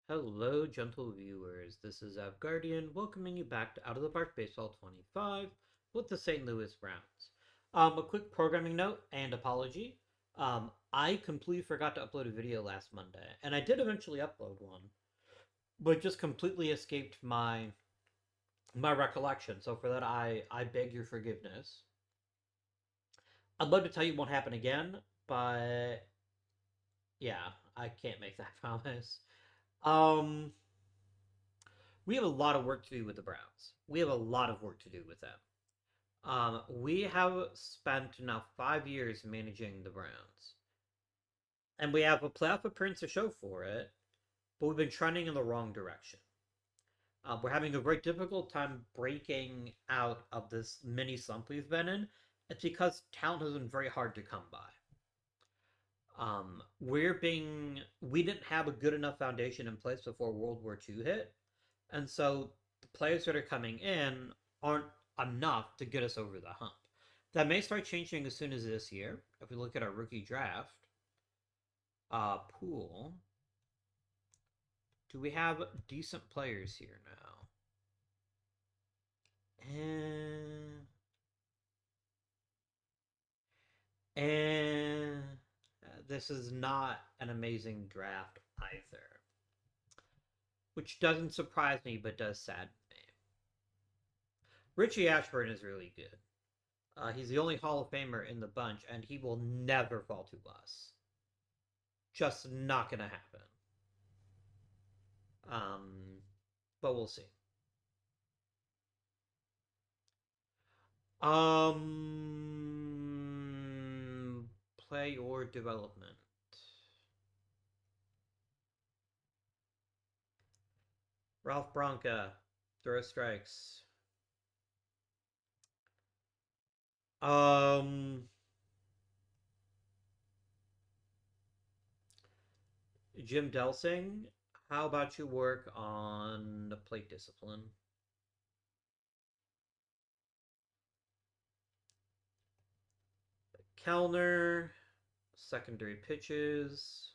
Hello, gentle viewers. This is Guardian welcoming you back to Out of the Park Baseball 25 with the St. Louis Browns. A quick programming note and apology. I completely forgot to upload a video last Monday, and I did eventually upload one, but just completely escaped my recollection. So for that, I beg your forgiveness. I'd love to tell you it won't happen again, but yeah, I can't make that promise. Um, we have a lot of work to do with the Browns. We have a lot of work to do with them. We have spent now 5 years managing the Browns, and we have a playoff appearance to show for it, but we've been trending in the wrong direction. We're having a very difficult time breaking out of this mini slump we've been in. It's because talent has been very hard to come by. We didn't have a good enough foundation in place before World War II hit, and so the players that are coming in aren't enough to get us over the hump. That may start changing as soon as this year. If we look at our rookie draft pool, do we have decent players here now? And and this is not an amazing draft either, which doesn't surprise me, but does sadden me. Richie Ashburn is really good. He's the only Hall of Famer in the bunch, and he will never fall to us. Just not gonna happen. But we'll see. Play or development. Ralph Branca, throw strikes. Um, Jim Delsing, how about you work on the plate discipline? Kellner, secondary pitches.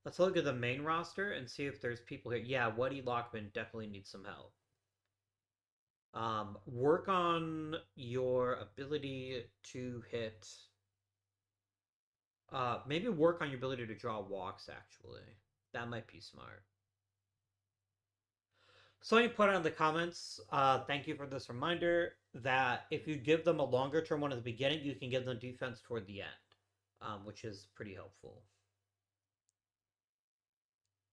Let's look at the main roster and see if there's people here. Yeah, Woody Lockman definitely needs some help. Work on your ability to hit. Maybe work on your ability to draw walks. Actually, that might be smart. Somebody put out in the comments. Thank you for this reminder that if you give them a longer term one at the beginning, you can give them defense toward the end, which is pretty helpful.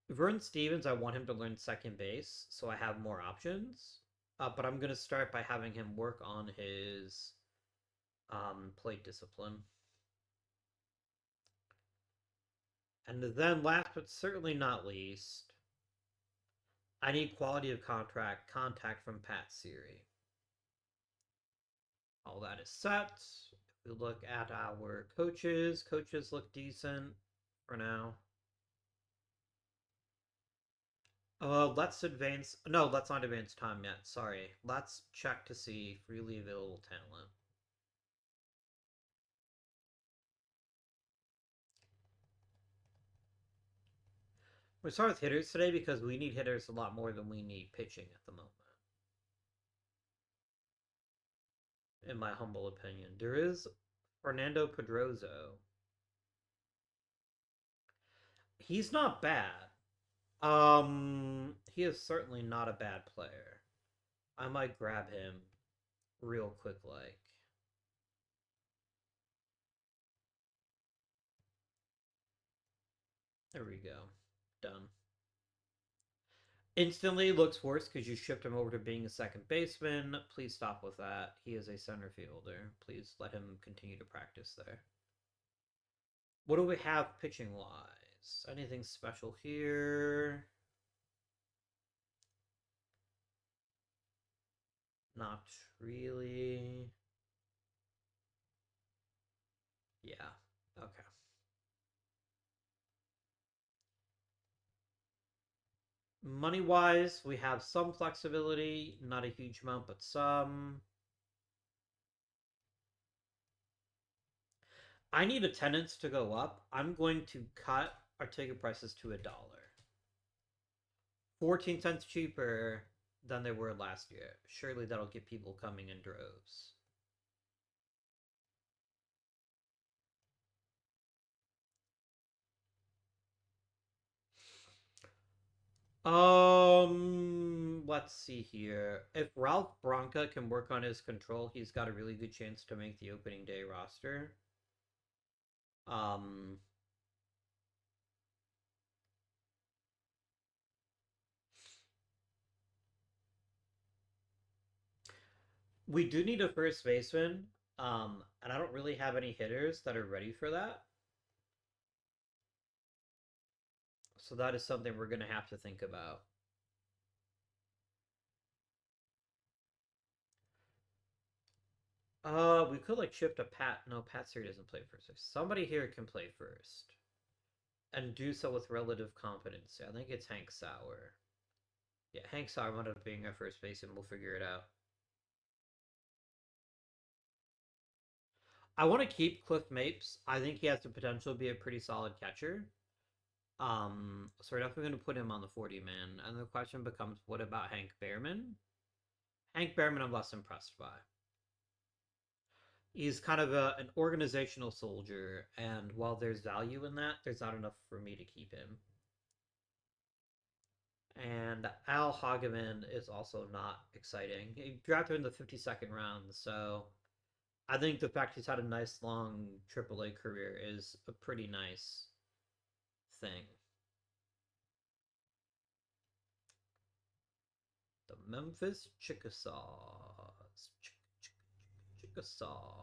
Vern Stevens, I want him to learn second base, so I have more options. But I'm gonna start by having him work on his plate discipline. And then, last but certainly not least, I need quality of contract contact from Pat Siri. All that is set. If we look at our coaches look decent for now. Let's advance. No, let's not advance time yet. Sorry. Let's check to see freely available talent. We start with hitters today because we need hitters a lot more than we need pitching at the moment. In my humble opinion, there is Fernando Pedroso. He's not bad. He is certainly not a bad player. I might grab him real quick, like. There we go. Done. Instantly looks worse because you shipped him over to being a second baseman. Please stop with that. He is a center fielder. Please let him continue to practice there. What do we have pitching wise? Anything special here? Not really. Yeah. Okay. Money wise, we have some flexibility. Not a huge amount, but some. I need attendance to go up. I'm going to cut our ticket prices to $1. 14 cents cheaper than they were last year. Surely that'll get people coming in droves. Let's see here. If Ralph Branca can work on his control, he's got a really good chance to make the opening day roster. Um, we do need a first baseman. And I don't really have any hitters that are ready for that. So that is something we're gonna have to think about. We could like shift a Pat. No, Pat here doesn't play first. Somebody here can play first and do so with relative confidence. I think it's Hank Sauer. Yeah, Hank Sauer wound up being our first baseman. We'll figure it out. I want to keep Cliff Mapes. I think he has the potential to be a pretty solid catcher. So we're definitely going to put him on the 40 man. And the question becomes, what about Hank Behrman? Hank Behrman, I'm less impressed by. He's kind of an organizational soldier, and while there's value in that, there's not enough for me to keep him. And Al Hageman is also not exciting. He drafted in the 52nd round, so I think the fact he's had a nice long AAA career is a pretty nice thing. The Memphis Chickasaws. Chickasaws.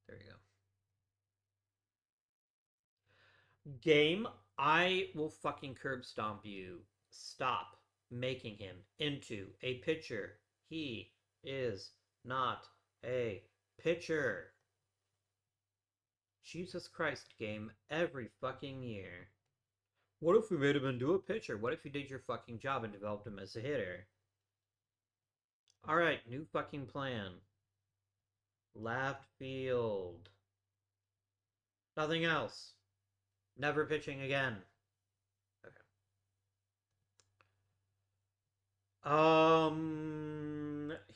There you go. Game, I will fucking curb stomp you. Stop making him into a pitcher. He is not a pitcher. Jesus Christ, game, every fucking year. What if we made him into a pitcher? What if you did your fucking job and developed him as a hitter? Alright, new fucking plan. Left field. Nothing else. Never pitching again. Okay.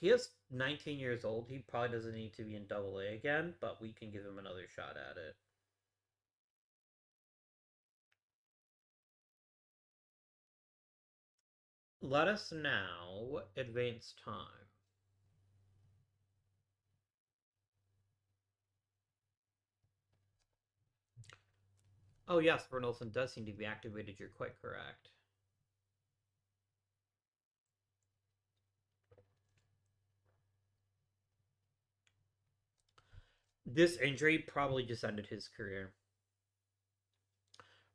He is 19 years old. He probably doesn't need to be in Double A again, but we can give him another shot at it. Let us now advance time. Oh yes, Vernolson does seem to be activated. You're quite correct. This injury probably just ended his career,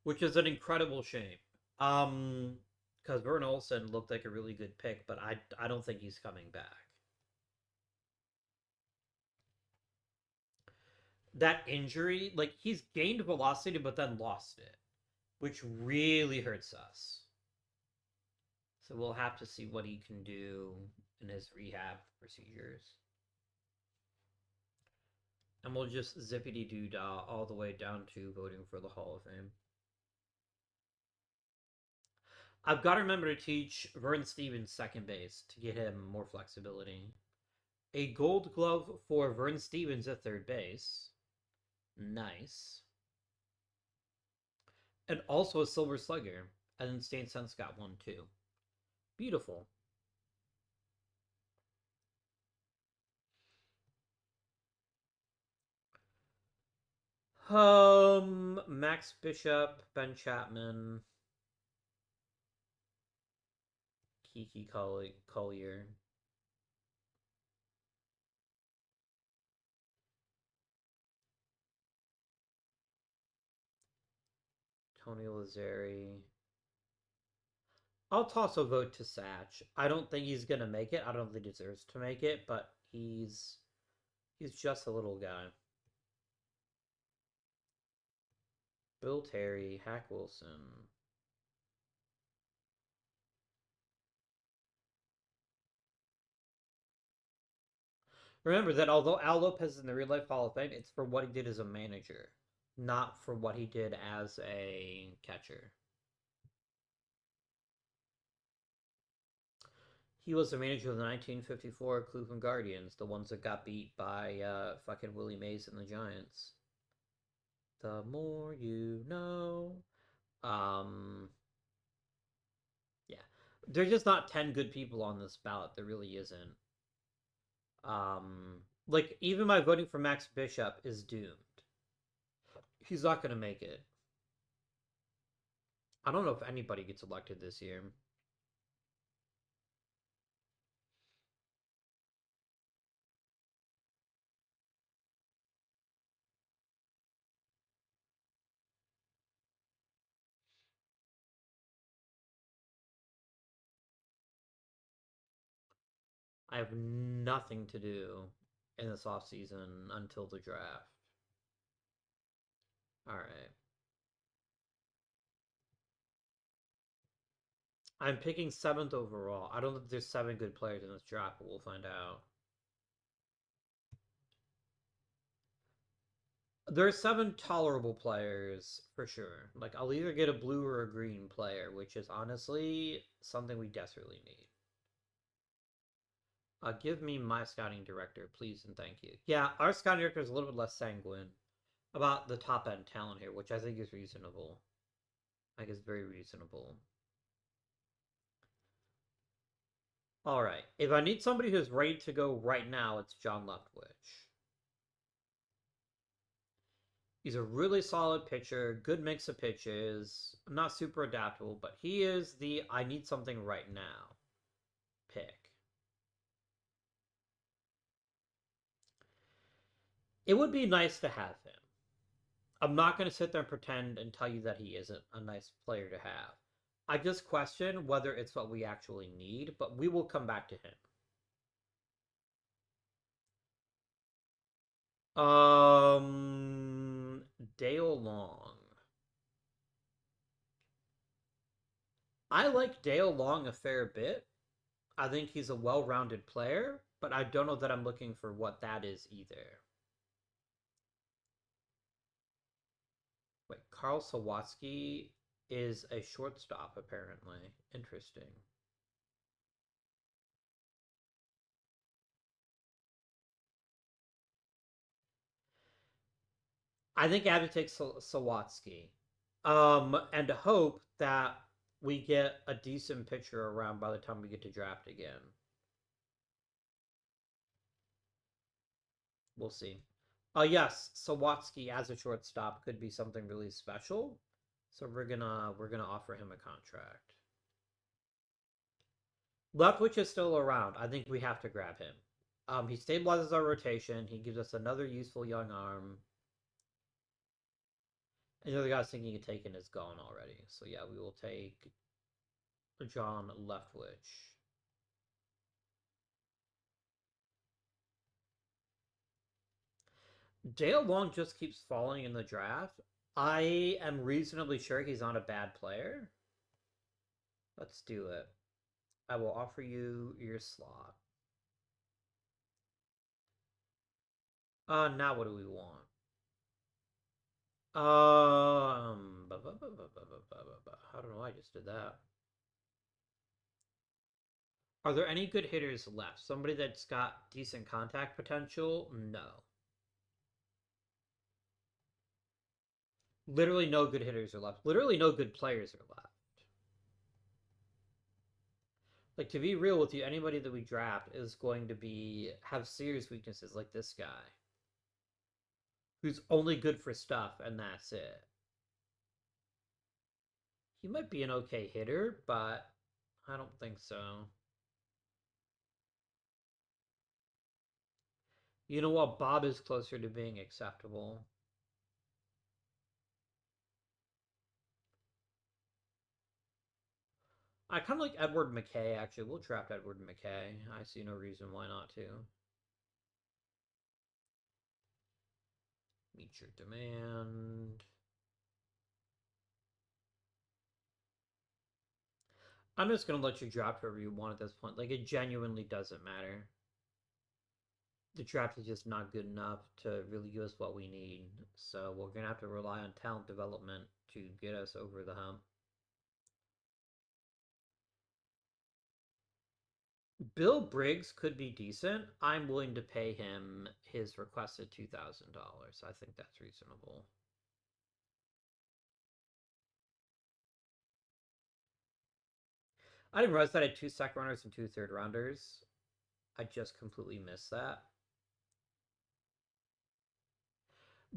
which is an incredible shame. Because Vern Olsen looked like a really good pick, but I don't think he's coming back. That injury, like he's gained velocity but then lost it, which really hurts us. So we'll have to see what he can do in his rehab procedures. And we'll just zippity doo dah all the way down to voting for the Hall of Fame. I've got to remember to teach Vern Stevens second base to get him more flexibility. A gold glove for Vern Stevens at third base. Nice. And also a silver slugger. And then Stan Sense got one too. Beautiful. Max Bishop, Ben Chapman, Kiki Collier. Tony Lazzari. I'll toss a vote to Satch. I don't think he's gonna make it. I don't think he deserves to make it, but he's just a little guy. Bill Terry, Hack Wilson. Remember that although Al Lopez is in the Real Life Hall of Fame, it's for what he did as a manager, not for what he did as a catcher. He was the manager of the 1954 Cleveland Guardians, the ones that got beat by fucking Willie Mays and the Giants. The more you know. Um, yeah, there's just not 10 good people on this ballot. There really isn't. Like even my voting for Max Bishop is doomed. He's not gonna make it. I don't know if anybody gets elected this year. I have nothing to do in this off season until the draft. All right. I'm picking seventh overall. I don't think there's seven good players in this draft, but we'll find out. There are seven tolerable players for sure. Like I'll either get a blue or a green player, which is honestly something we desperately need. Give me my scouting director, please and thank you. Yeah, our scouting director is a little bit less sanguine about the top end talent here, which I think is reasonable. I think it's very reasonable. All right. If I need somebody who's ready to go right now, it's John Leftwich. He's a really solid pitcher, good mix of pitches, not super adaptable, but he is the I need something right now pick. It would be nice to have him. I'm not going to sit there and pretend and tell you that he isn't a nice player to have. I just question whether it's what we actually need, but we will come back to him. Dale Long. I like Dale Long a fair bit. I think he's a well-rounded player, but I don't know that I'm looking for what that is either. Wait, Carl Sawatsky is a shortstop, apparently. Interesting. I think Abby takes Sawatsky. And hope that we get a decent pitcher around by the time we get to draft again. We'll see. Yes, Sawatsky as a shortstop could be something really special. So we're gonna offer him a contract. Leftwich is still around. I think we have to grab him. He stabilizes our rotation. He gives us another useful young arm. And the other guy's thinking of taking is gone already. So yeah, we will take John Leftwich. Dale Long just keeps falling in the draft. I am reasonably sure he's not a bad player. Let's do it. I will offer you your slot. Now what do we want? I don't know. I just did that. Are there any good hitters left? Somebody that's got decent contact potential? No. Literally no good hitters are left. Literally no good players are left. Like to be real with you, anybody that we draft is going to be have serious weaknesses like this guy. Who's only good for stuff and that's it. He might be an okay hitter, but I don't think so. You know what? Bob is closer to being acceptable. I kind of like Edward McKay, actually. We'll draft Edward McKay. I see no reason why not to. Meet your demand. I'm just going to let you draft whoever you want at this point. Like, it genuinely doesn't matter. The draft is just not good enough to really give us what we need. So we're going to have to rely on talent development to get us over the hump. Bill Briggs could be decent. I'm willing to pay him his requested $2,000. I think that's reasonable. I didn't realize that I had two second rounders and two third rounders. I just completely missed that.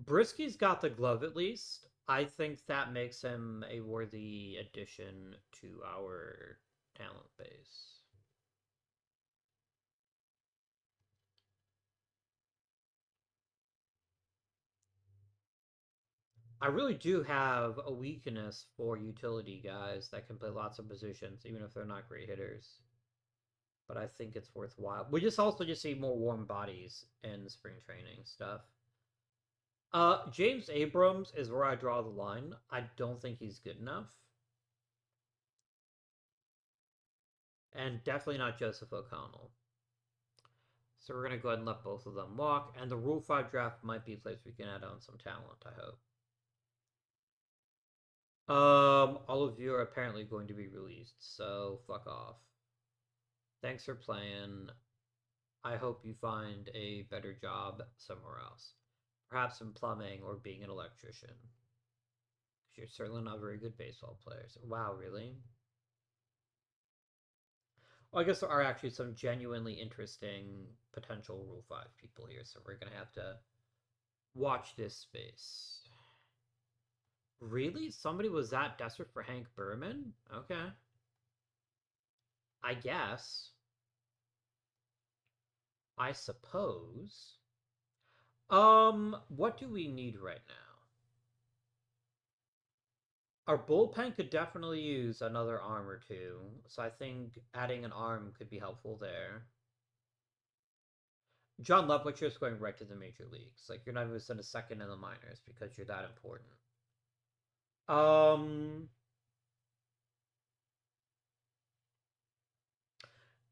Brisky's got the glove at least. I think that makes him a worthy addition to our talent base. I really do have a weakness for utility guys that can play lots of positions, even if they're not great hitters. But I think it's worthwhile. We just also just see more warm bodies in spring training stuff. James Abrams is where I draw the line. I don't think he's good enough. And definitely not Joseph O'Connell. So we're going to go ahead and let both of them walk. And the Rule 5 draft might be a place we can add on some talent, I hope. All of you are apparently going to be released, so fuck off. Thanks for playing. I hope you find a better job somewhere else. Perhaps in plumbing or being an electrician. You're certainly not very good baseball players. Wow, really? Well, I guess there are actually some genuinely interesting potential Rule 5 people here, so we're going to have to watch this space. Really? Somebody was that desperate for Hank Berman? Okay. I guess. I suppose. What do we need right now? Our bullpen could definitely use another arm or two, so I think adding an arm could be helpful there. John Leplicher is going right to the major leagues. Like, you're not even going to send a second in the minors because you're that important. Um,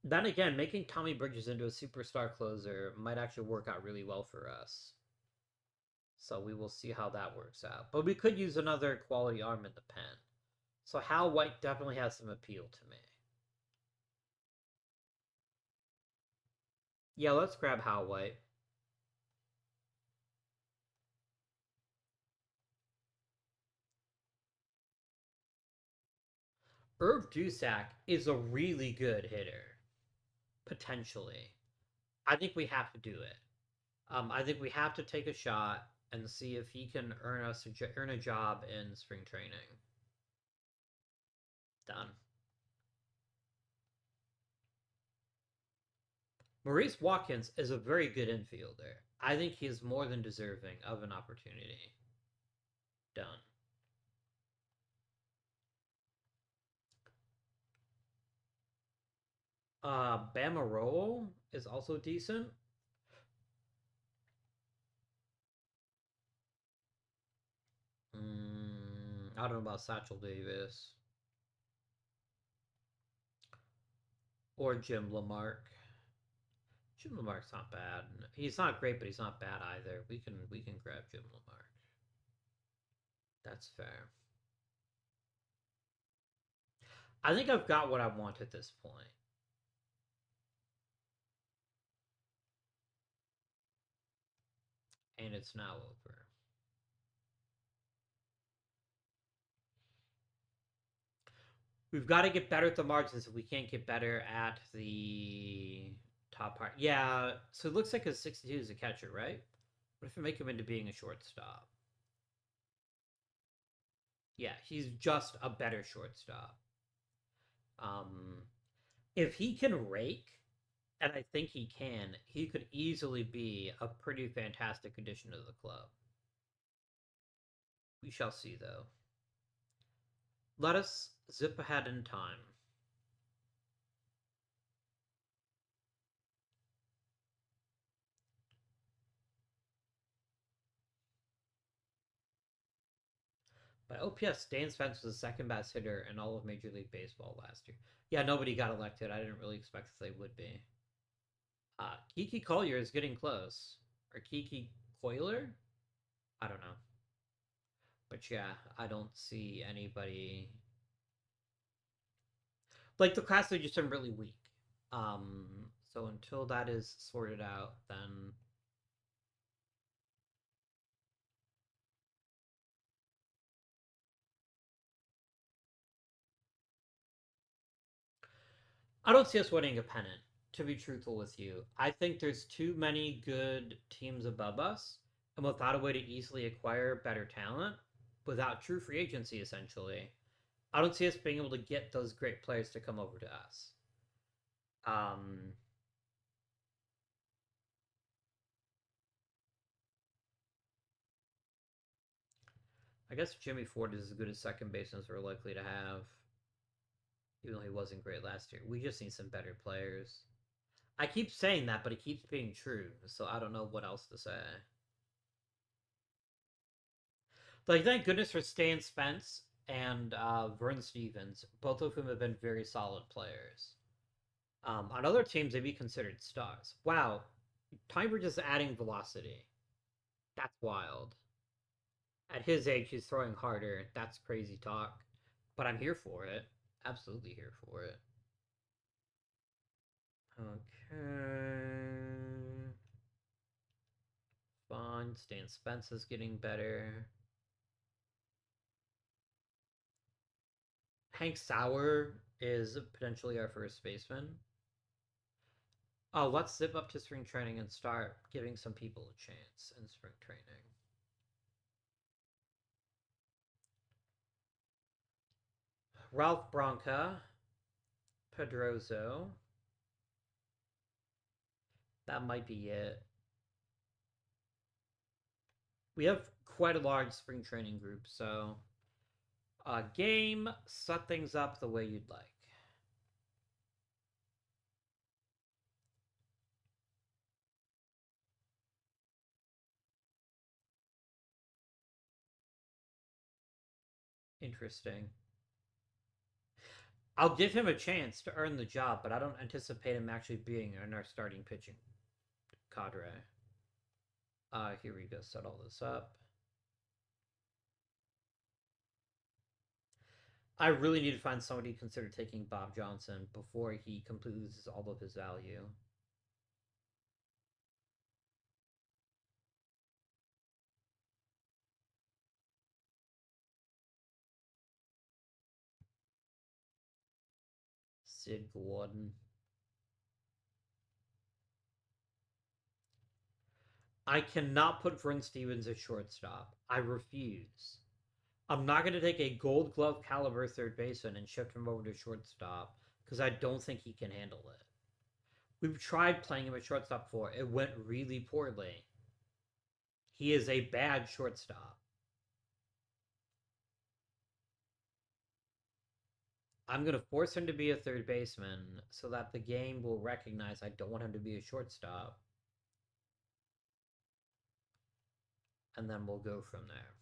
then again, making Tommy Bridges into a superstar closer might actually work out really well for us. So we will see how that works out. But we could use another quality arm in the pen. So Hal White definitely has some appeal to me. Yeah, let's grab Hal White. Irv Dusak is a really good hitter, potentially. I think we have to do it. I think we have to take a shot and see if he can earn a job in spring training. Done. Maurice Watkins is a very good infielder. I think he is more than deserving of an opportunity. Done. Bama Roll is also decent. I don't know about Satchel Davis or Jim Lamarck. Jim Lamarck's not bad. He's not great, but he's not bad either. We can grab Jim Lamarck. That's fair. I think I've got what I want at this point. And it's now over. We've got to get better at the margins if we can't get better at the top part. Yeah, so it looks like a 62 is a catcher, right? What if we make him into being a shortstop? Yeah, he's just a better shortstop. Um, if he can rake, and I think he can, he could easily be a pretty fantastic addition to the club. We shall see, though. Let us zip ahead in time. By OPS, Dan Spence was the second best hitter in all of Major League Baseball last year. Yeah, nobody got elected. I didn't really expect that they would be. Kiki Collier is getting close. Or Kiki Coiler? I don't know. But yeah, I don't see anybody. Like, the class they just been really weak. So until that is sorted out, then I don't see us winning a pennant. To be truthful with you, I think there's too many good teams above us, and without a way to easily acquire better talent, without true free agency, essentially, I don't see us being able to get those great players to come over to us. Um, I guess Jimmy Ford is as good as second baseman as we're likely to have, even though he wasn't great last year. We just need some better players. I keep saying that, but it keeps being true, so I don't know what else to say. Like, thank goodness for Stan Spence and Vern Stevens, both of whom have been very solid players. On other teams, they'd be considered stars. Wow, Timer just adding velocity. That's wild. At his age, he's throwing harder. That's crazy talk. But I'm here for it. Absolutely here for it. Okay. Fine. Stan Spence is getting better. Hank Sauer is potentially our first baseman. Oh, let's zip up to spring training and start giving some people a chance in spring training. Ralph Branca, Pedrozo. That might be it. We have quite a large spring training group, so game, set things up the way you'd like. Interesting. I'll give him a chance to earn the job, but I don't anticipate him actually being in our starting pitching cadre. Here we go. Set all this up. I really need to find somebody to consider taking Bob Johnson before he completely loses all of his value. Sid Gordon. I cannot put Vern Stevens at shortstop. I refuse. I'm not going to take a gold glove caliber third baseman and shift him over to shortstop because I don't think he can handle it. We've tried playing him at shortstop before. It went really poorly. He is a bad shortstop. I'm going to force him to be a third baseman so that the game will recognize I don't want him to be a shortstop. And then we'll go from there.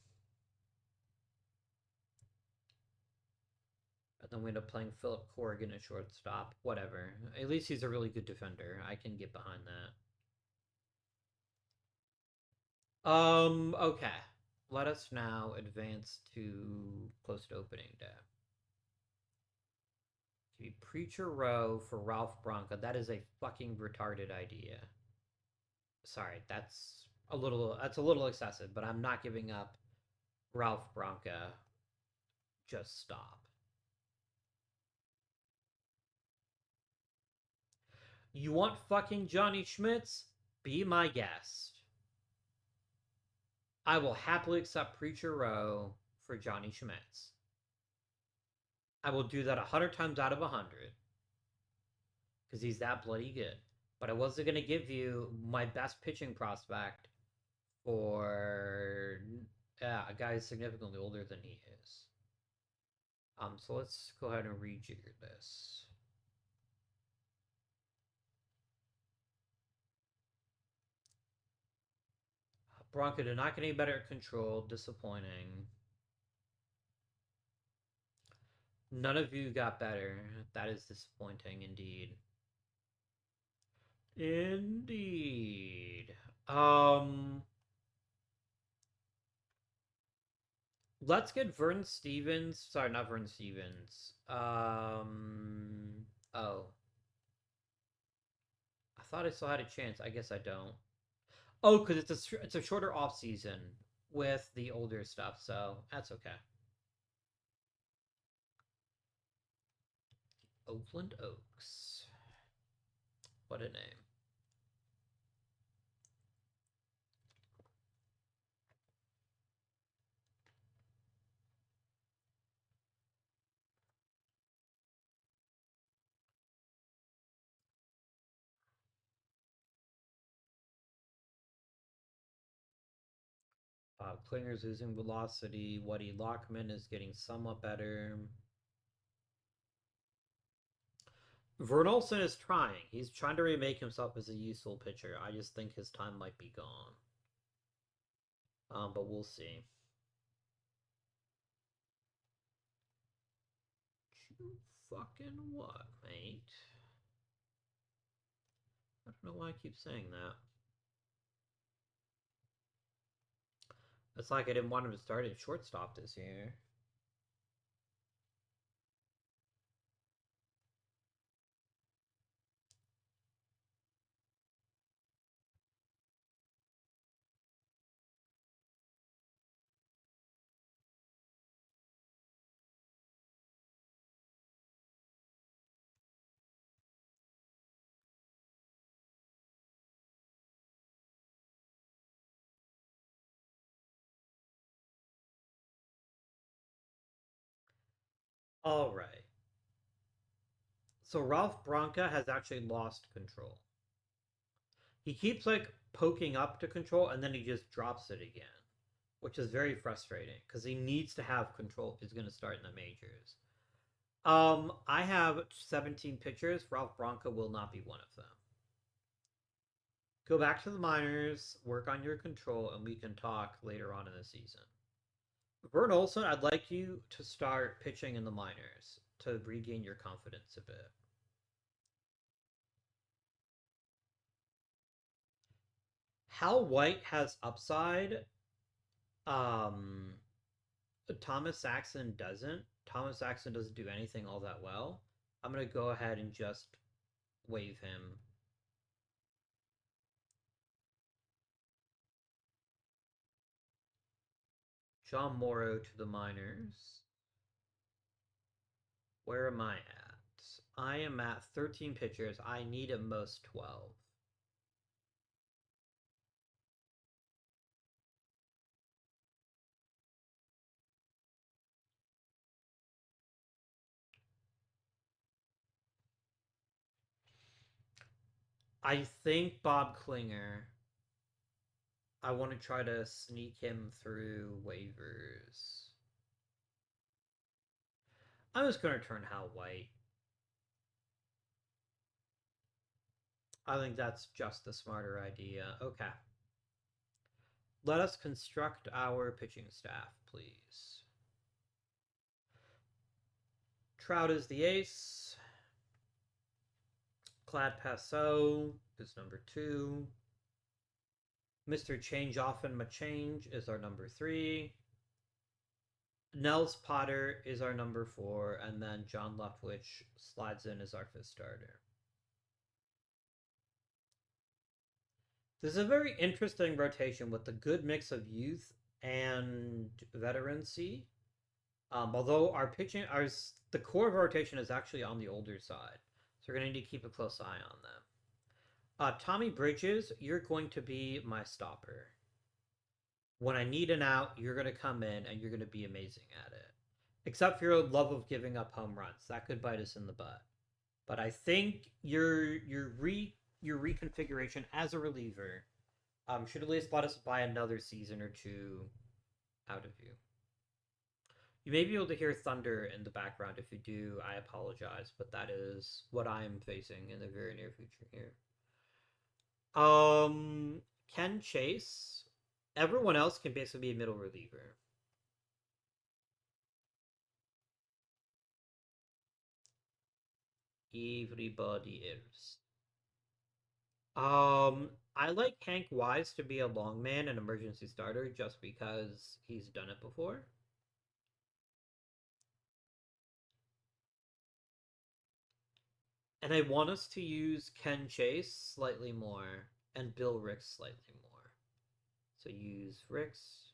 And then we end up playing Philip Corrigan at shortstop. Whatever. At least he's a really good defender. I can get behind that. Okay. Let us now advance to post opening day. Give me Preacher Row for Ralph Branca. That is a fucking retarded idea. Sorry, that's a little excessive, but I'm not giving up Ralph Branca. Just stop. You want fucking Johnny Schmitz? Be my guest. I will happily accept Preacher Row for Johnny Schmitz. I will do that 100 times out of 100 because he's that bloody good. But I wasn't going to give you my best pitching prospect for a guy who's significantly older than he is. So let's go ahead and rejigger this. Bronco did not get any better at control. Disappointing. None of you got better. That is disappointing indeed. Indeed. Um, let's get Vern Stevens. Sorry, not Vern Stevens. Oh. thought I still had a chance. I guess I don't. Oh, because it's a shorter off season with the older stuff, so that's okay. Oakland Oaks. What a name. Klinger's losing velocity. Waddy Lockman is getting somewhat better. Vernolson is trying. He's trying to remake himself as a useful pitcher. I just think his time might be gone. But we'll see. You fucking what, mate? I don't know why I keep saying that. It's like I didn't want him to start at shortstop this year. All right. So Ralph Branca has actually lost control. He keeps like poking up to control and then he just drops it again, which is very frustrating because he needs to have control if he's going to start in the majors. I have 17 pitchers. Ralph Branca will not be one of them. Go back to the minors, work on your control, and we can talk later on in the season. Vern Olson, I'd like you to start pitching in the minors to regain your confidence a bit. Hal White has upside. Um, Thomas Saxon doesn't. Thomas Saxon doesn't do anything all that well. I'm gonna go ahead and just waive him. John Morrow to the minors. Where am I at? I am at 13 pitchers. I need at most 12. I think Bob Klinger. I want to try to sneak him through waivers. I'm just going to turn Hal White. I think that's just the smarter idea. Okay. Let us construct our pitching staff, please. Trout is the ace. Clad Passau is number 2. Mr. Change Often Machange is our number 3. Nels Potter is our number 4, and then John Leftwich slides in as our 5th starter. This is a very interesting rotation with a good mix of youth and veterancy. Although our pitching, the core of our rotation is actually on the older side, so we're going to need to keep a close eye on them. Tommy Bridges, you're going to be my stopper. When I need an out, you're going to come in and you're going to be amazing at it. Except for your love of giving up home runs, that could bite us in the butt. But I think your reconfiguration as a reliever should at least let us buy another season or two out of you. You may be able to hear thunder in the background. If you do, I apologize, but that is what I am facing in the very near future here. Ken Chase. Everyone else can basically be a middle reliever. Everybody else. I like Hank Wise to be a long man and emergency starter just because he's done it before. And I want us to use Ken Chase slightly more and Bill Ricks slightly more. So use Ricks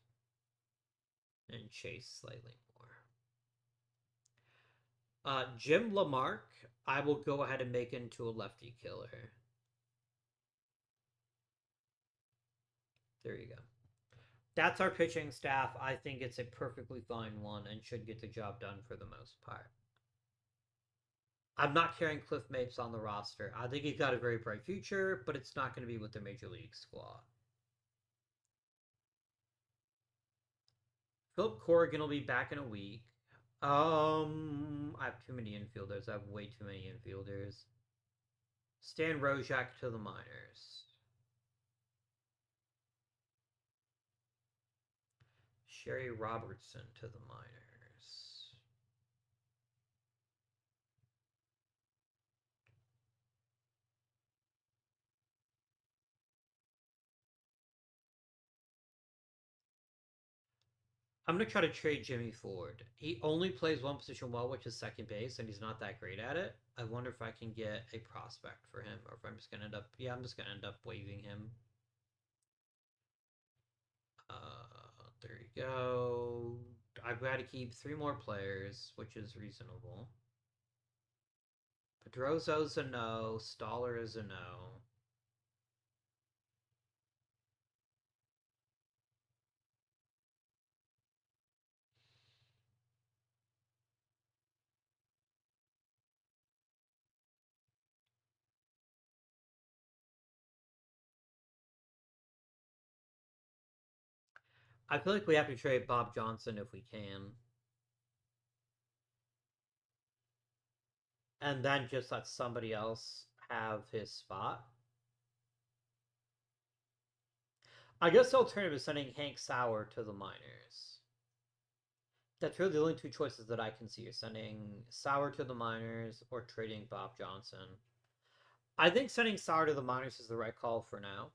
and Chase slightly more. Jim Lamarck, I will go ahead and make into a lefty killer. There you go. That's our pitching staff. I think it's a perfectly fine one and should get the job done for the most part. I'm not carrying Cliff Mapes on the roster. I think he's got a very bright future, but it's not going to be with the major league squad. Philip Corrigan will be back in a week. I have too many infielders. I have way too many infielders. Stan Rojak to the minors. Sherry Robertson to the minors. I'm going to try to trade Jimmy Ford. He only plays one position well, which is second base, and he's not that great at it. I wonder if I can get a prospect for him, or if I'm just going to end up... Yeah, I'm just going to end up waiving him. There you go. I've got to keep 3 more players, which is reasonable. Pedroso's a no. Stoller is a no. I feel like we have to trade Bob Johnson if we can. And then just let somebody else have his spot. I guess the alternative is sending Hank Sauer to the minors. That's really the only 2 choices that I can see. You're sending Sauer to the minors or trading Bob Johnson. I think sending Sauer to the minors is the right call for now.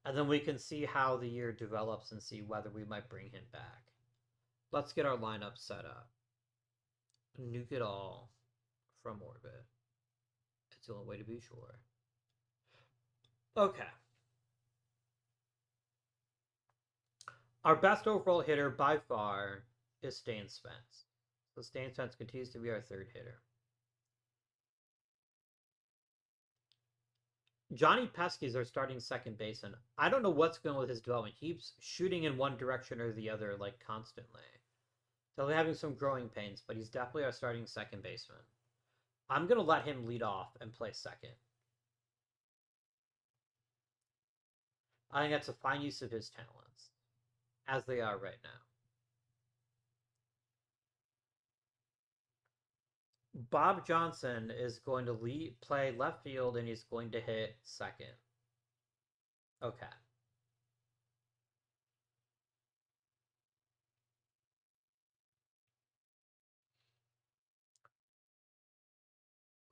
And then we can see how the year develops and see whether we might bring him back. Let's get our lineup set up. Nuke it all from orbit. It's the only way to be sure. Okay. Our best overall hitter by far is Stan Spence. So Stan Spence continues to be our 3rd hitter. Johnny Pesky is our starting second baseman. I don't know what's going on with his development. He keeps shooting in one direction or the other, like, constantly. So we're having some growing pains, but he's definitely our starting second baseman. I'm going to let him lead off and play second. I think that's a fine use of his talents, as they are right now. Bob Johnson is going to play left field, and he's going to hit second. Okay.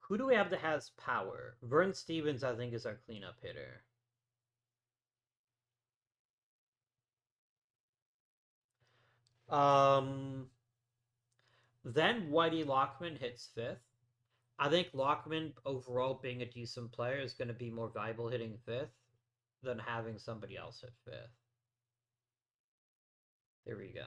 Who do we have that has power? Vern Stevens, I think, is our cleanup hitter. Then Whitey Lockman hits 5th. I think Lockman, overall, being a decent player, is going to be more valuable hitting 5th than having somebody else hit 5th. There we go.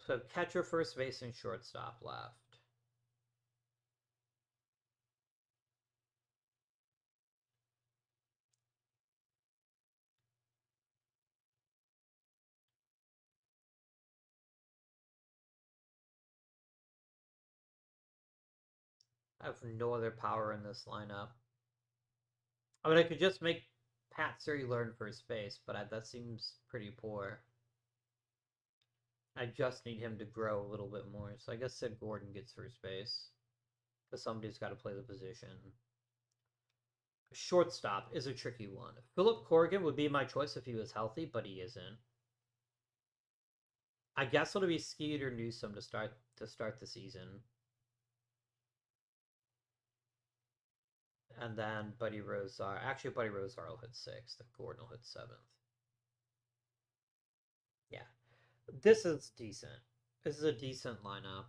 So catcher, first base, and shortstop left. I have no other power in this lineup. I mean, I could just make Pat Siri learn first base, but that seems pretty poor. I just need him to grow a little bit more. So I guess Sid Gordon gets first base. Because somebody's got to play the position. Shortstop is a tricky one. Philip Corrigan would be my choice if he was healthy, but he isn't. I guess it'll be Skeeter Newsom to start the season. And then Buddy Rosar. Actually, Buddy Rosar will hit 6th. Gordon will hit 7th. Yeah. This is decent. This is a decent lineup.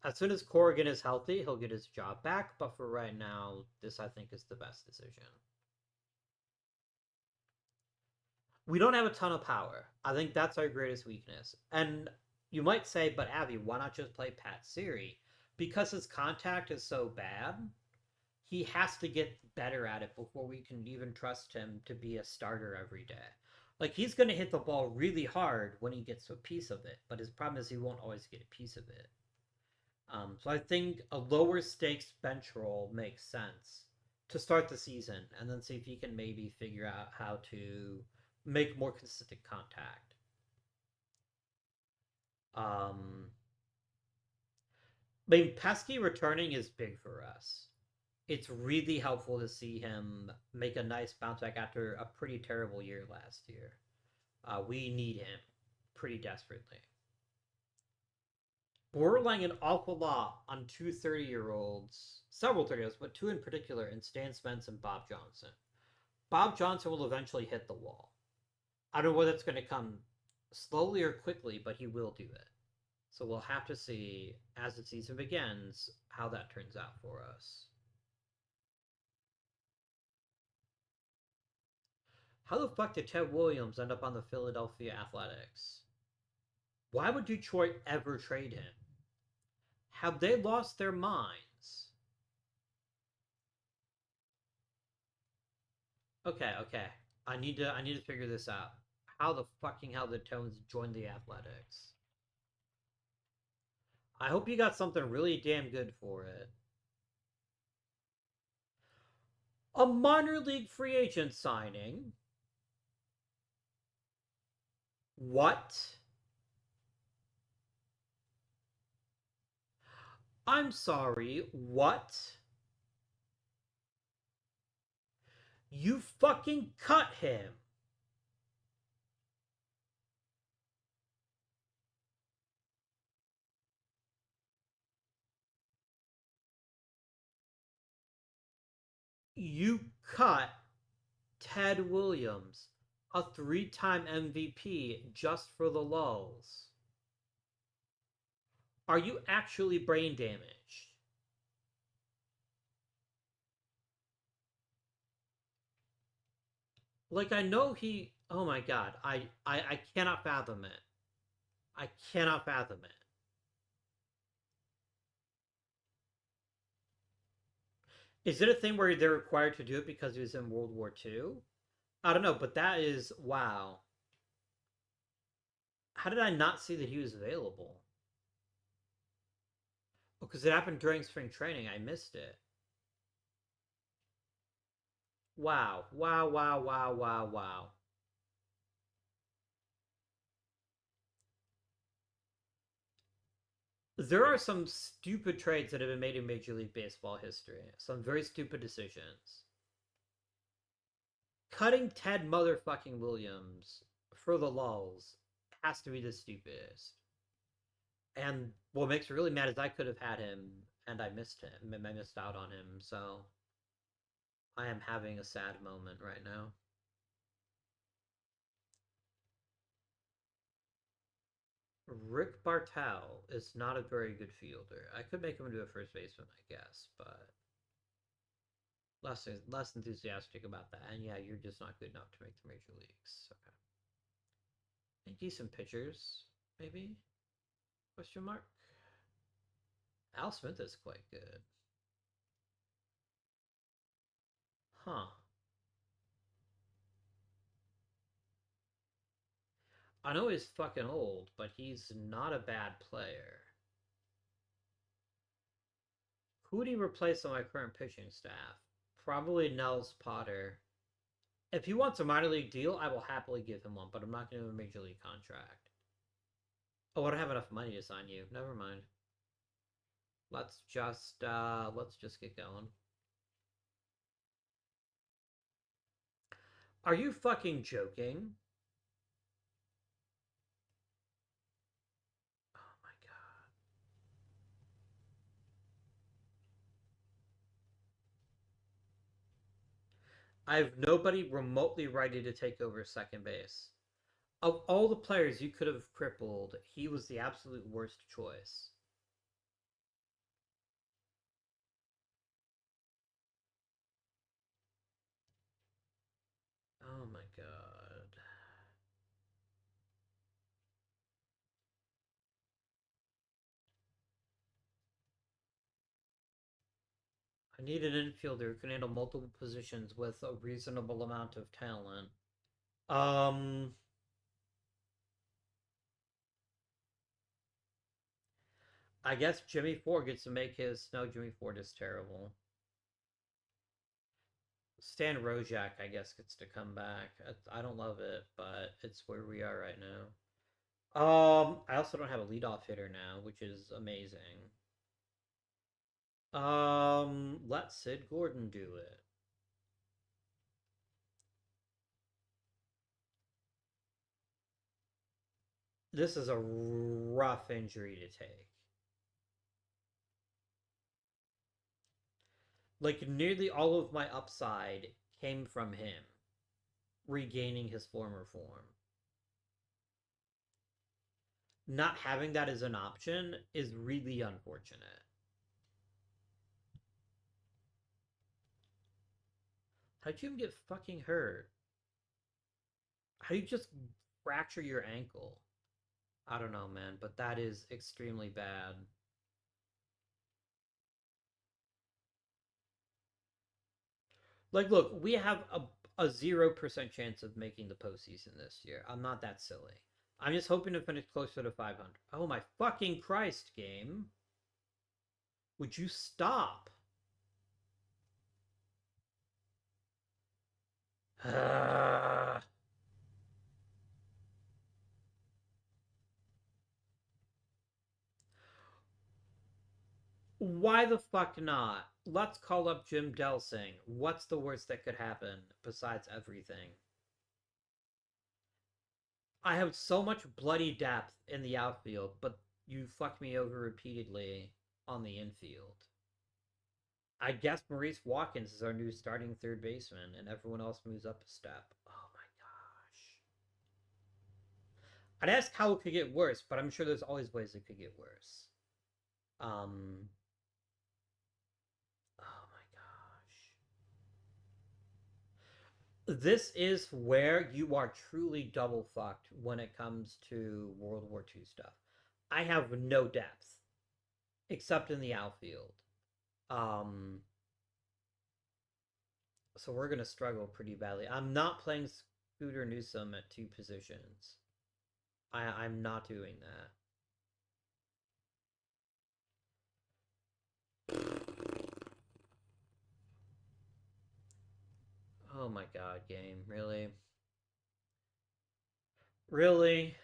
As soon as Corrigan is healthy, he'll get his job back. But for right now, this I think is the best decision. We don't have a ton of power. I think that's our greatest weakness. And you might say, but Avi, why not just play Pat Siri? Because his contact is so bad, he has to get better at it before we can even trust him to be a starter every day. Like he's going to hit the ball really hard when he gets a piece of it, but his problem is he won't always get a piece of it. So I think a lower stakes bench role makes sense to start the season, and then see if he can maybe figure out how to make more consistent contact. I mean, Pesky returning is big for us. It's really helpful to see him make a nice bounce back after a pretty terrible year last year. We need him pretty desperately. We're relying an awful lot on two 30-year-olds, several 30-year-olds, but two in particular, in Stan Spence and Bob Johnson. Bob Johnson will eventually hit the wall. I don't know whether it's going to come slowly or quickly, but he will do it. So we'll have to see as the season begins how that turns out for us. How the fuck did Ted Williams end up on the Philadelphia Athletics? Why would Detroit ever trade him? Have they lost their minds? Okay, okay. I need to figure this out. How the fucking hell did Tones join the Athletics? I hope you got something really damn good for it. A minor league free agent signing. What? I'm sorry, what? You fucking cut him. You cut Ted Williams, a 3-time MVP, just for the lulls. Are you actually brain damaged? Like I know he. Oh my god, I cannot fathom it. I cannot fathom it. Is it a thing where they're required to do it because he was in World War II? I don't know, but that is wow. How did I not see that he was available? Because it happened during spring training. I missed it. Wow, wow, wow, wow, wow, wow. There are some stupid trades that have been made in Major League Baseball history. Some very stupid decisions. Cutting Ted motherfucking Williams for the lulls has to be the stupidest. And what makes me really mad is I could have had him and I missed him and I missed out on him. So I am having a sad moment right now. Rick Bartel is not a very good fielder. I could make him into a first baseman, I guess, but less enthusiastic about that. And yeah, you're just not good enough to make the major leagues. Okay. Any decent pitchers, maybe? Question mark. Al Smith is quite good. Huh. I know he's fucking old, but he's not a bad player. Who would he replace on my current pitching staff? Probably Nels Potter. If he wants a minor league deal, I will happily give him one, but I'm not going to give him a major league contract. Oh, I don't have enough money to sign you. Never mind. Let's just get going. Are you fucking joking? Oh my god. I have nobody remotely ready to take over second base. Of all the players you could have crippled, he was the absolute worst choice. Oh my god. I need an infielder who can handle multiple positions with a reasonable amount of talent. Um, I guess Jimmy Ford gets to make his. No, Jimmy Ford is terrible. Stan Rojak, I guess, gets to come back. I don't love it, but it's where we are right now. I also don't have a leadoff hitter now, which is amazing. Let Sid Gordon do it. This is a rough injury to take. Like, nearly all of my upside came from him regaining his former form. Not having that as an option is really unfortunate. How'd you even get fucking hurt? How do you just fracture your ankle? I don't know, man, but that is extremely bad. Like, look, we have a 0% chance of making the postseason this year. I'm not that silly. I'm just hoping to finish closer to 500. Oh my fucking Christ, game. Would you stop? Why the fuck not? Let's call up Jim Delsing. What's the worst that could happen besides everything? I have so much bloody depth in the outfield, but you fuck me over repeatedly on the infield. I guess Maurice Watkins is our new starting third baseman, and everyone else moves up a step. Oh my gosh. I'd ask how it could get worse, but I'm sure there's always ways it could get worse. Um. Oh my gosh. This is where you are truly double fucked when it comes to World War II stuff. I have no depth except in the outfield. Um, so we're gonna struggle pretty badly. I'm not playing Scooter Newsom at two positions. I'm not doing that. Oh my god, game, really? Really?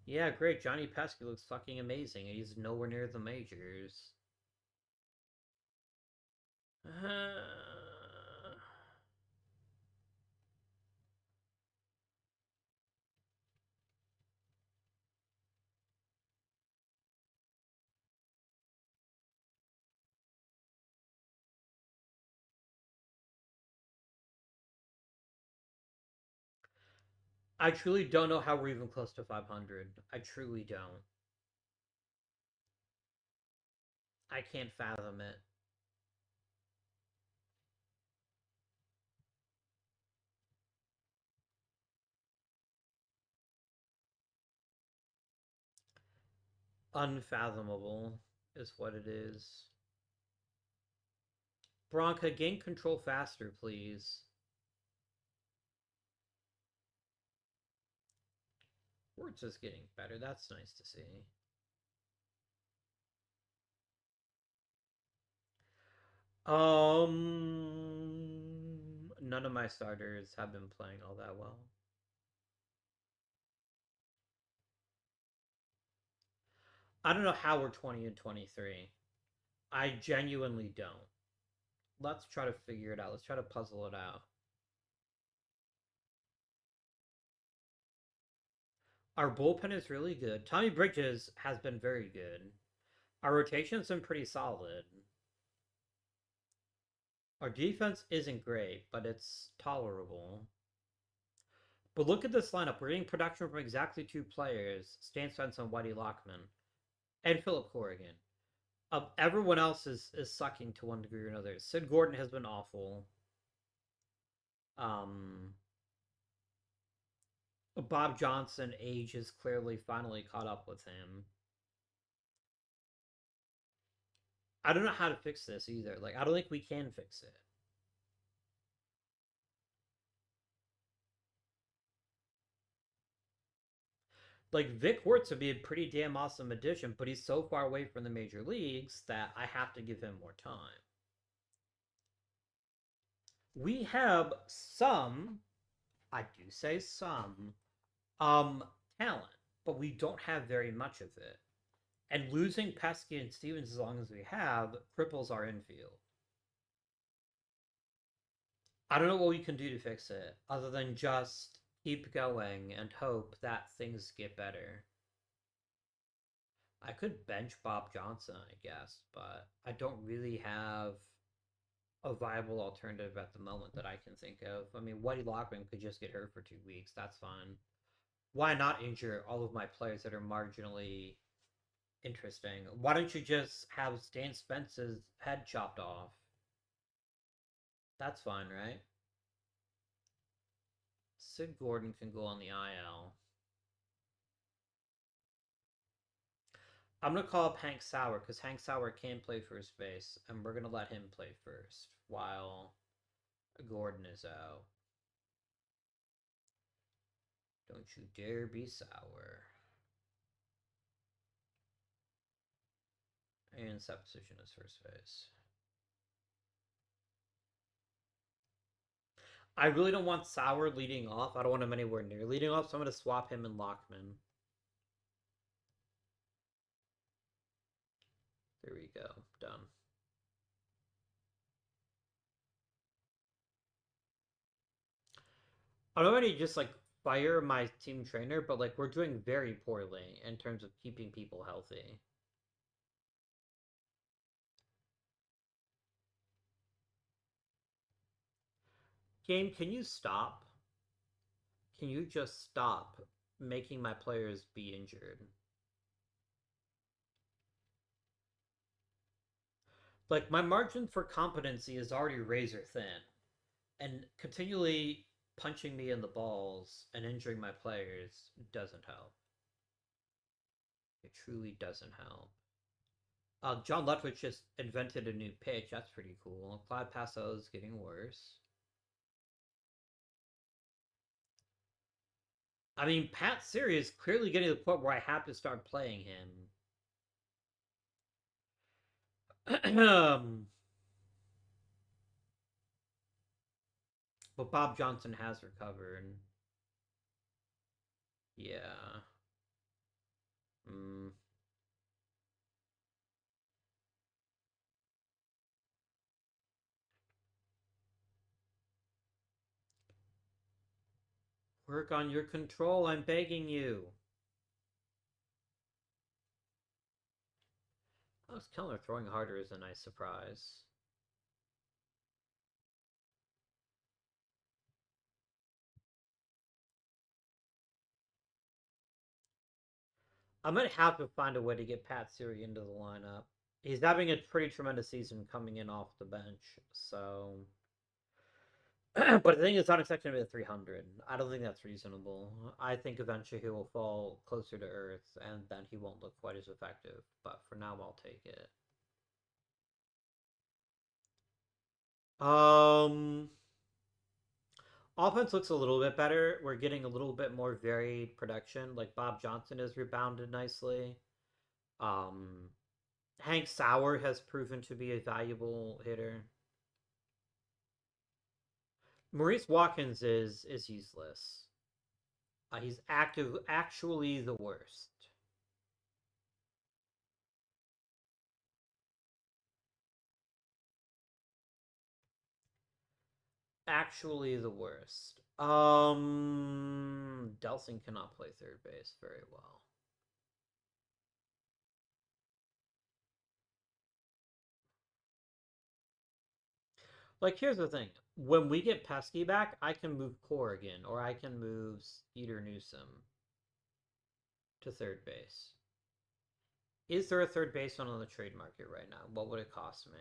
Yeah, great. Johnny Pesky looks fucking amazing. He's nowhere near the majors. I truly don't know how we're even close to 500. I truly don't. I can't fathom it. Unfathomable is what it is. Bronca, gain control faster, please. Words is getting better. That's nice to see. None of my starters have been playing all that well. I don't know how we're 20 and 23. I genuinely don't. Let's try to figure it out. Let's try to puzzle it out. Our bullpen is really good. Tommy Bridges has been very good. Our rotation's been pretty solid. Our defense isn't great, but it's tolerable. But look at this lineup. We're getting production from exactly two players, Stan Spence and Whitey Lockman, and Philip Corrigan. Everyone else is sucking to one degree or another. Sid Gordon has been awful. Um, Bob Johnson age is clearly finally caught up with him. I don't know how to fix this either. Like, I don't think we can fix it. Like, Vic Wertz would be a pretty damn awesome addition, but he's so far away from the major leagues that I have to give him more time. We have some, I do say some, talent, but we don't have very much of it. And losing Pesky and Stevens as long as we have cripples our infield. I don't know what we can do to fix it other than just keep going and hope that things get better. I could bench Bob Johnson, I guess, but I don't really have a viable alternative at the moment that I can think of. I mean, Whitey Lockman could just get hurt for 2 weeks. That's fine. Why not injure all of my players that are marginally interesting? Why don't you just have Stan Spence's head chopped off? That's fine, right? Sid Gordon can go on the IL. I'm gonna call up Hank Sauer because Hank Sauer can play first base, and we're gonna let him play first while Gordon is out. Don't you dare be sour. And set position is first base. I really don't want Sauer leading off. I don't want him anywhere near leading off, so I'm gonna swap him and Lockman. There we go. Done. I don't want to just like fire my team trainer, but like we're doing very poorly in terms of keeping people healthy. Game, can you stop? Can you just stop making my players be injured? Like my margin for competency is already razor thin, and continually punching me in the balls and injuring my players doesn't help. It truly doesn't help. John Lutwich just invented a new pitch. That's pretty cool. Clyde Passo is getting worse. I mean, Pat Siri is clearly getting to the point where I have to start playing him. But Bob Johnson has recovered. Yeah. Mm. Work on your control, I'm begging you. Alex Kellner throwing harder is a nice surprise. I might have to find a way to get Pat Siri into the lineup. He's having a pretty tremendous season coming in off the bench, so. But the thing is, not expecting him at 300. I don't think that's reasonable. I think eventually he will fall closer to Earth, and then he won't look quite as effective. But for now, I'll take it. Um, Offense looks a little bit better. We're getting a little bit more varied production. Like Bob Johnson has rebounded nicely. Um, Hank Sauer has proven to be a valuable hitter. Maurice Watkins is useless. He's actually the worst. actually the worst. Delsing cannot play third base very well. Like, here's the thing. When we get Pesky back, I can move Corrigan, or I can move Skeeter Newsom to third base. Is there a third baseman on the trade market right now? What would it cost me?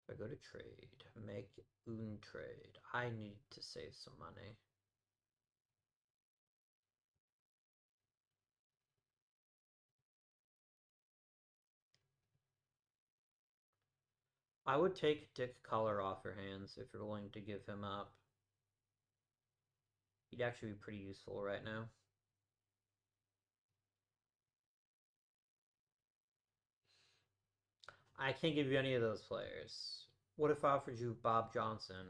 If I go to trade, make un trade, I need to save some money. I would take Dick Color off your hands if you're willing to give him up. He'd actually be pretty useful right now. I can't give you any of those players. What if I offered you Bob Johnson?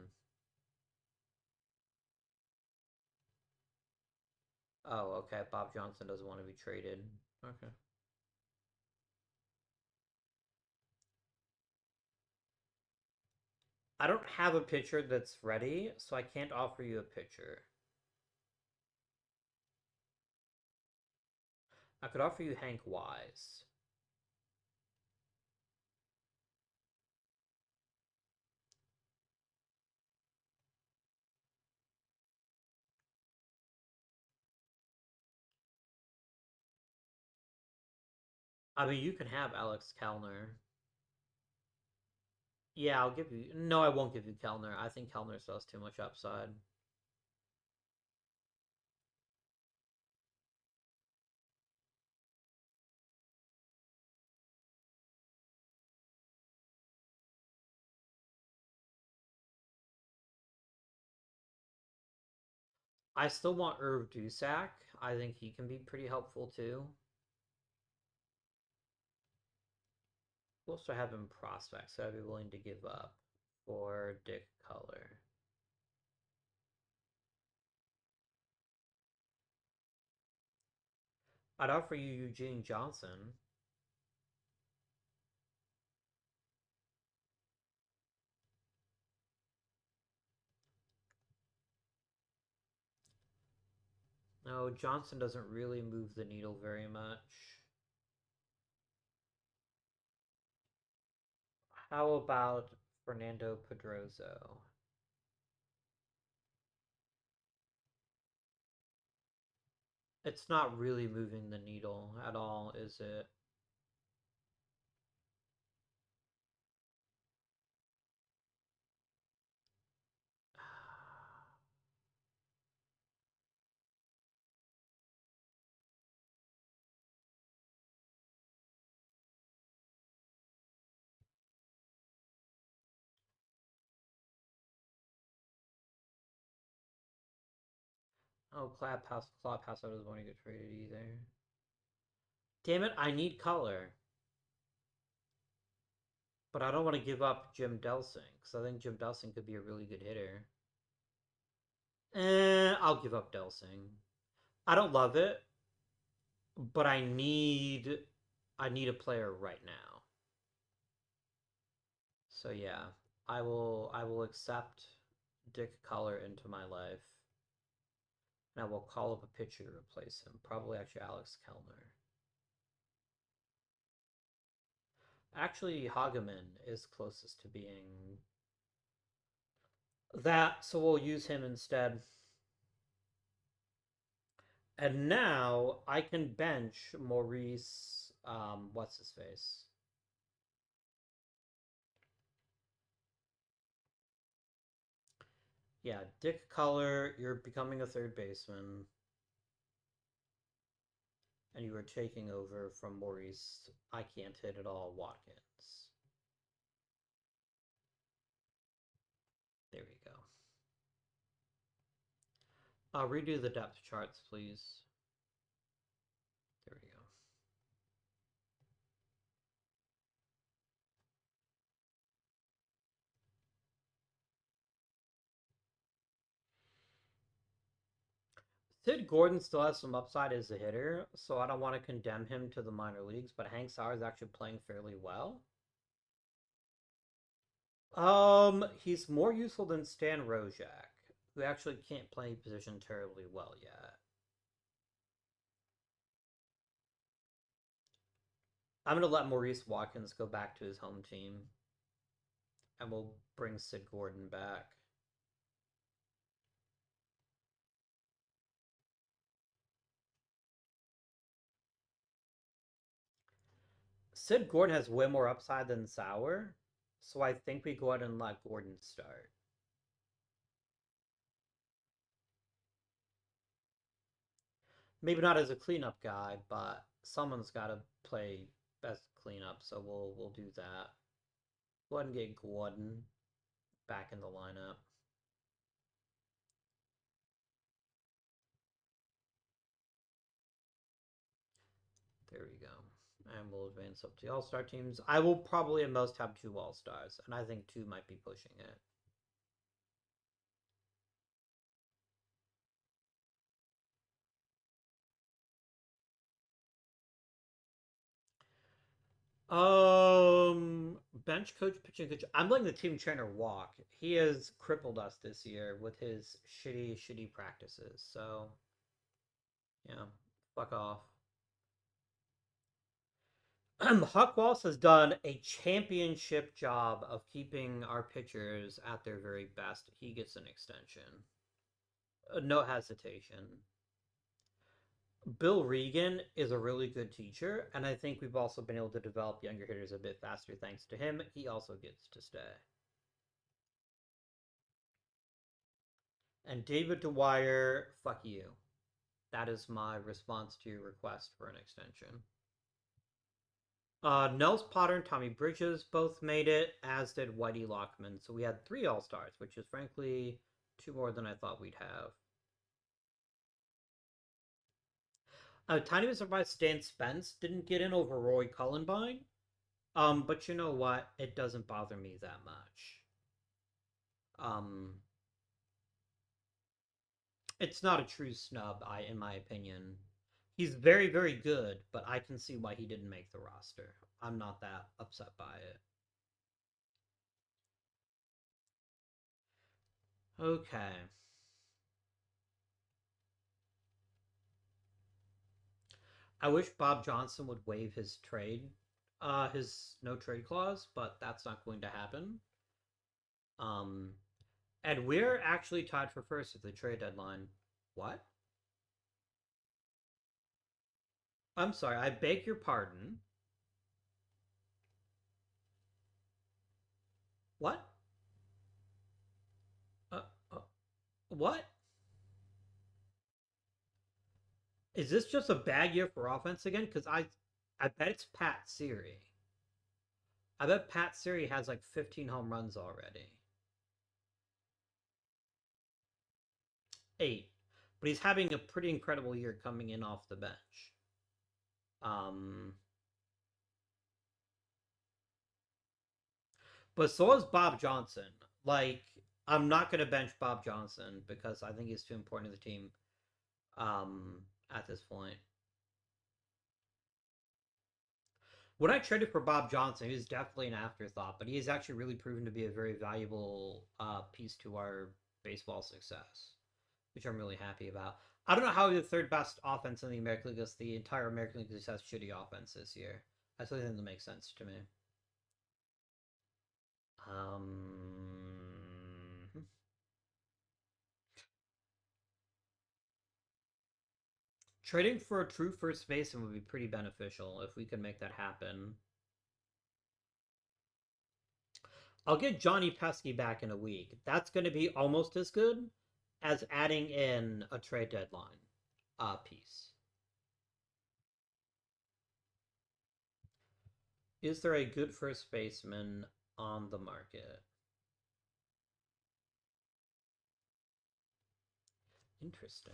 Oh, okay. Bob Johnson doesn't want to be traded. Okay. I don't have a pitcher that's ready, so I can't offer you a pitcher. I could offer you Hank Wise. I mean, you can have Alex Kellner. Yeah, I'll give you. No, I won't give you Kellner. I think Kellner still has too much upside. I still want Irv Dusak. I think he can be pretty helpful too. Who else do I have in prospects that I'd be willing to give up for Dick Color? I'd offer you Eugene Johnson. No, Johnson doesn't really move the needle very much. How about Fernando Pedroso? It's not really moving the needle at all, is it? Oh, Claude Passo doesn't want to get traded either. Damn it, I need color. But I don't want to give up Jim Delsing, because I think Jim Delsing could be a really good hitter. I'll give up Delsing. I don't love it, but I need a player right now. So yeah, I will accept Dick Color into my life, and I will call up a pitcher to replace him. Probably actually Alex Kellner. Actually, Hageman is closest to being that, so we'll use him instead. And now I can bench Maurice. What's his face? Yeah, Dick Color. You're becoming a third baseman, and you are taking over from Maurice. I can't hit at all. Watkins. There we go. Redo the depth charts, please. There we go. Sid Gordon still has some upside as a hitter, so I don't want to condemn him to the minor leagues, but Hank Sauer is actually playing fairly well. He's more useful than Stan Rojak, who actually can't play position terribly well yet. I'm gonna let Maurice Watkins go back to his home team, and we'll bring Sid Gordon back. Sid Gordon has way more upside than Sauer, so I think we go ahead and let Gordon start. Maybe not as a cleanup guy, but someone's got to play best cleanup, so we'll do that. Go ahead and get Gordon back in the lineup. There we go. And we'll advance up to the All Star teams. I will probably at most have two All Stars, and I think two might be pushing it. Bench coach, pitching coach. I'm letting the team trainer walk. He has crippled us this year with his shitty practices. So yeah, fuck off. Huck Walls has done a championship job of keeping our pitchers at their very best. He gets an extension. No hesitation. Bill Regan is a really good teacher, and I think we've also been able to develop younger hitters a bit faster thanks to him. He also gets to stay. And David Dwyer, fuck you. That is my response to your request for an extension. Nels Potter and Tommy Bridges both made it, as did Whitey Lockman. So we had three All Stars, which is frankly two more than I thought we'd have. Tiny bit surprised Stan Spence didn't get in over Roy Cullenbine. But you know what? It doesn't bother me that much. Um, it's not a true snub, in my opinion. He's very good, but I can see why he didn't make the roster. I'm not that upset by it. Okay. I wish Bob Johnson would waive his no trade clause, but that's not going to happen. Um, and we're actually tied for first at the trade deadline. What? I'm sorry. I beg your pardon. What? Uh, uh, what? Is this just a bad year for offense again? Because I bet it's Pat Siri. I bet Pat Siri has like 15 home runs already. 8. But he's having a pretty incredible year coming in off the bench. Um, but so is Bob Johnson. Like, I'm not going to bench Bob Johnson because I think he's too important to the team um, at this point. When I traded for Bob Johnson, he was definitely an afterthought, but he has actually really proven to be a very valuable piece to our baseball success, which I'm really happy about. I don't know how the third best offense in the American League is. The entire American League just has shitty offense this year. That's the thing that makes sense to me. Um, Trading for a true first baseman would be pretty beneficial if we could make that happen. I'll get Johnny Pesky back in a week. That's going to be almost as good as adding in a trade deadline piece. Is there a good first baseman on the market? Interesting.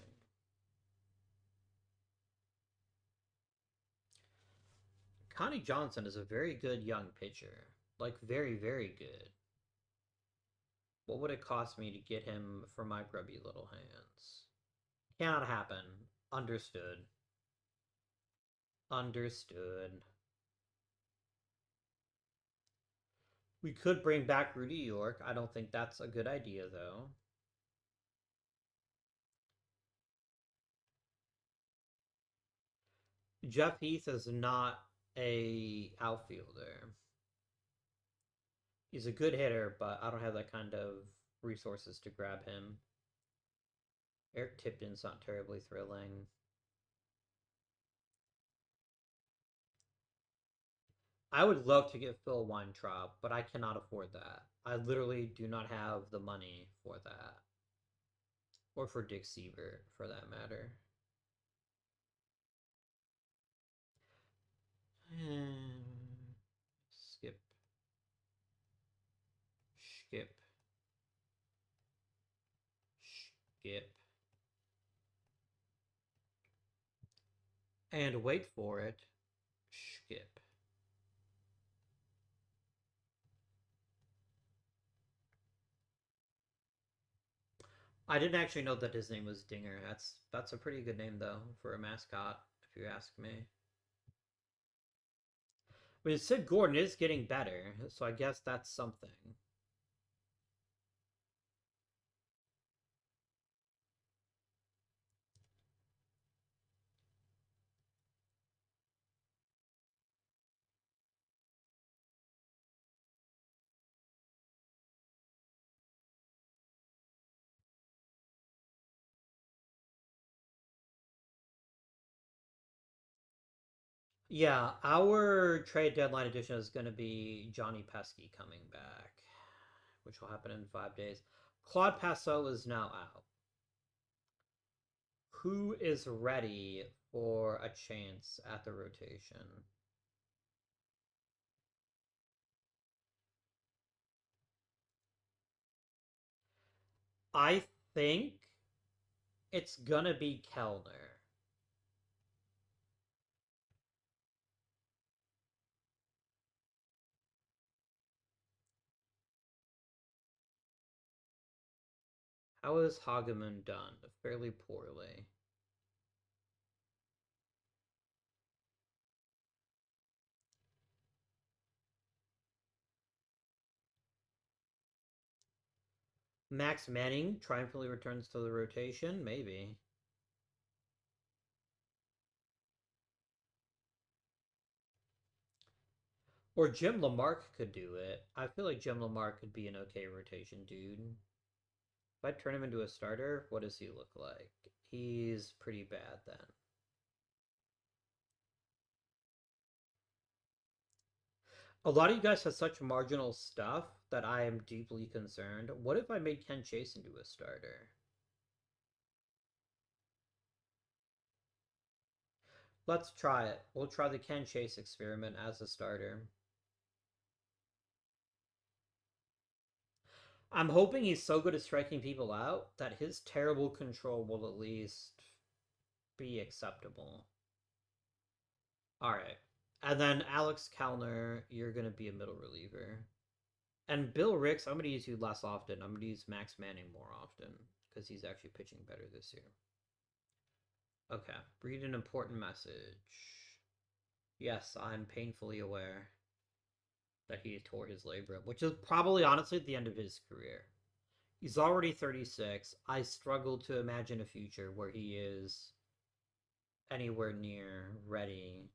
Connie Johnson is a very good young pitcher. Like, very good. What would it cost me to get him for my grubby little hands? Cannot happen. Understood. Understood. We could bring back Rudy York. I don't think that's a good idea, though. Jeff Heath is not a outfielder. He's a good hitter, but I don't have that kind of resources to grab him. Eric Tipton's not terribly thrilling. I would love to get Phil Weintraub, but I cannot afford that. I literally do not have the money for that. Or for Dick Siebert, for that matter. Skip. Skip. Skip. And wait for it. Skip. I didn't actually know that his name was Dinger. That's a pretty good name though for a mascot, if you ask me. I mean, Sid Gordon is getting better, so I guess that's something. Yeah, our trade deadline edition is going to be Johnny Pesky coming back, which will happen in 5 days. Claude Passot is now out. Who is ready for a chance at the rotation? I think it's gonna be Kellner. How is Hageman done? Fairly poorly. Max Manning triumphantly returns to the rotation? Maybe. Or Jim Lamarck could do it. I feel like Jim Lamarck could be an okay rotation dude. If I turn him into a starter, what does he look like? He's pretty bad then. A lot of you guys have such marginal stuff that I am deeply concerned. What if I made Ken Chase into a starter? Let's try it. We'll try the Ken Chase experiment as a starter. I'm hoping he's so good at striking people out that his terrible control will at least be acceptable. All right. And then Alex Kellner, you're going to be a middle reliever. And Bill Ricks, I'm going to use you less often. I'm going to use Max Manning more often because he's actually pitching better this year. Okay. Read an important message. Yes, I'm painfully aware that he tore his labrum, which is probably honestly the end of his career. He's already 36. I struggle to imagine a future where he is anywhere near ready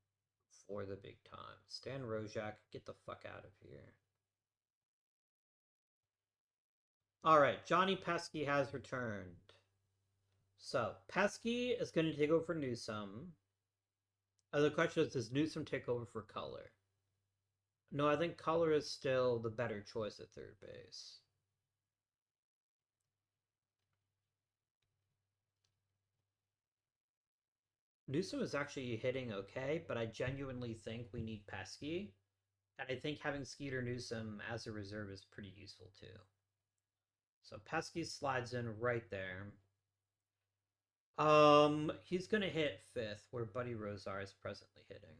for the big time. Stan Rojak, get the fuck out of here. All right, Johnny Pesky has returned. So Pesky is going to take over for Newsom. And the question is, does Newsom take over for Color? No, I think Color is still the better choice at third base. Newsom is actually hitting okay, but I genuinely think we need Pesky. And I think having Skeeter Newsom as a reserve is pretty useful too. So Pesky slides in right there. He's gonna hit fifth, where Buddy Rosar is presently hitting.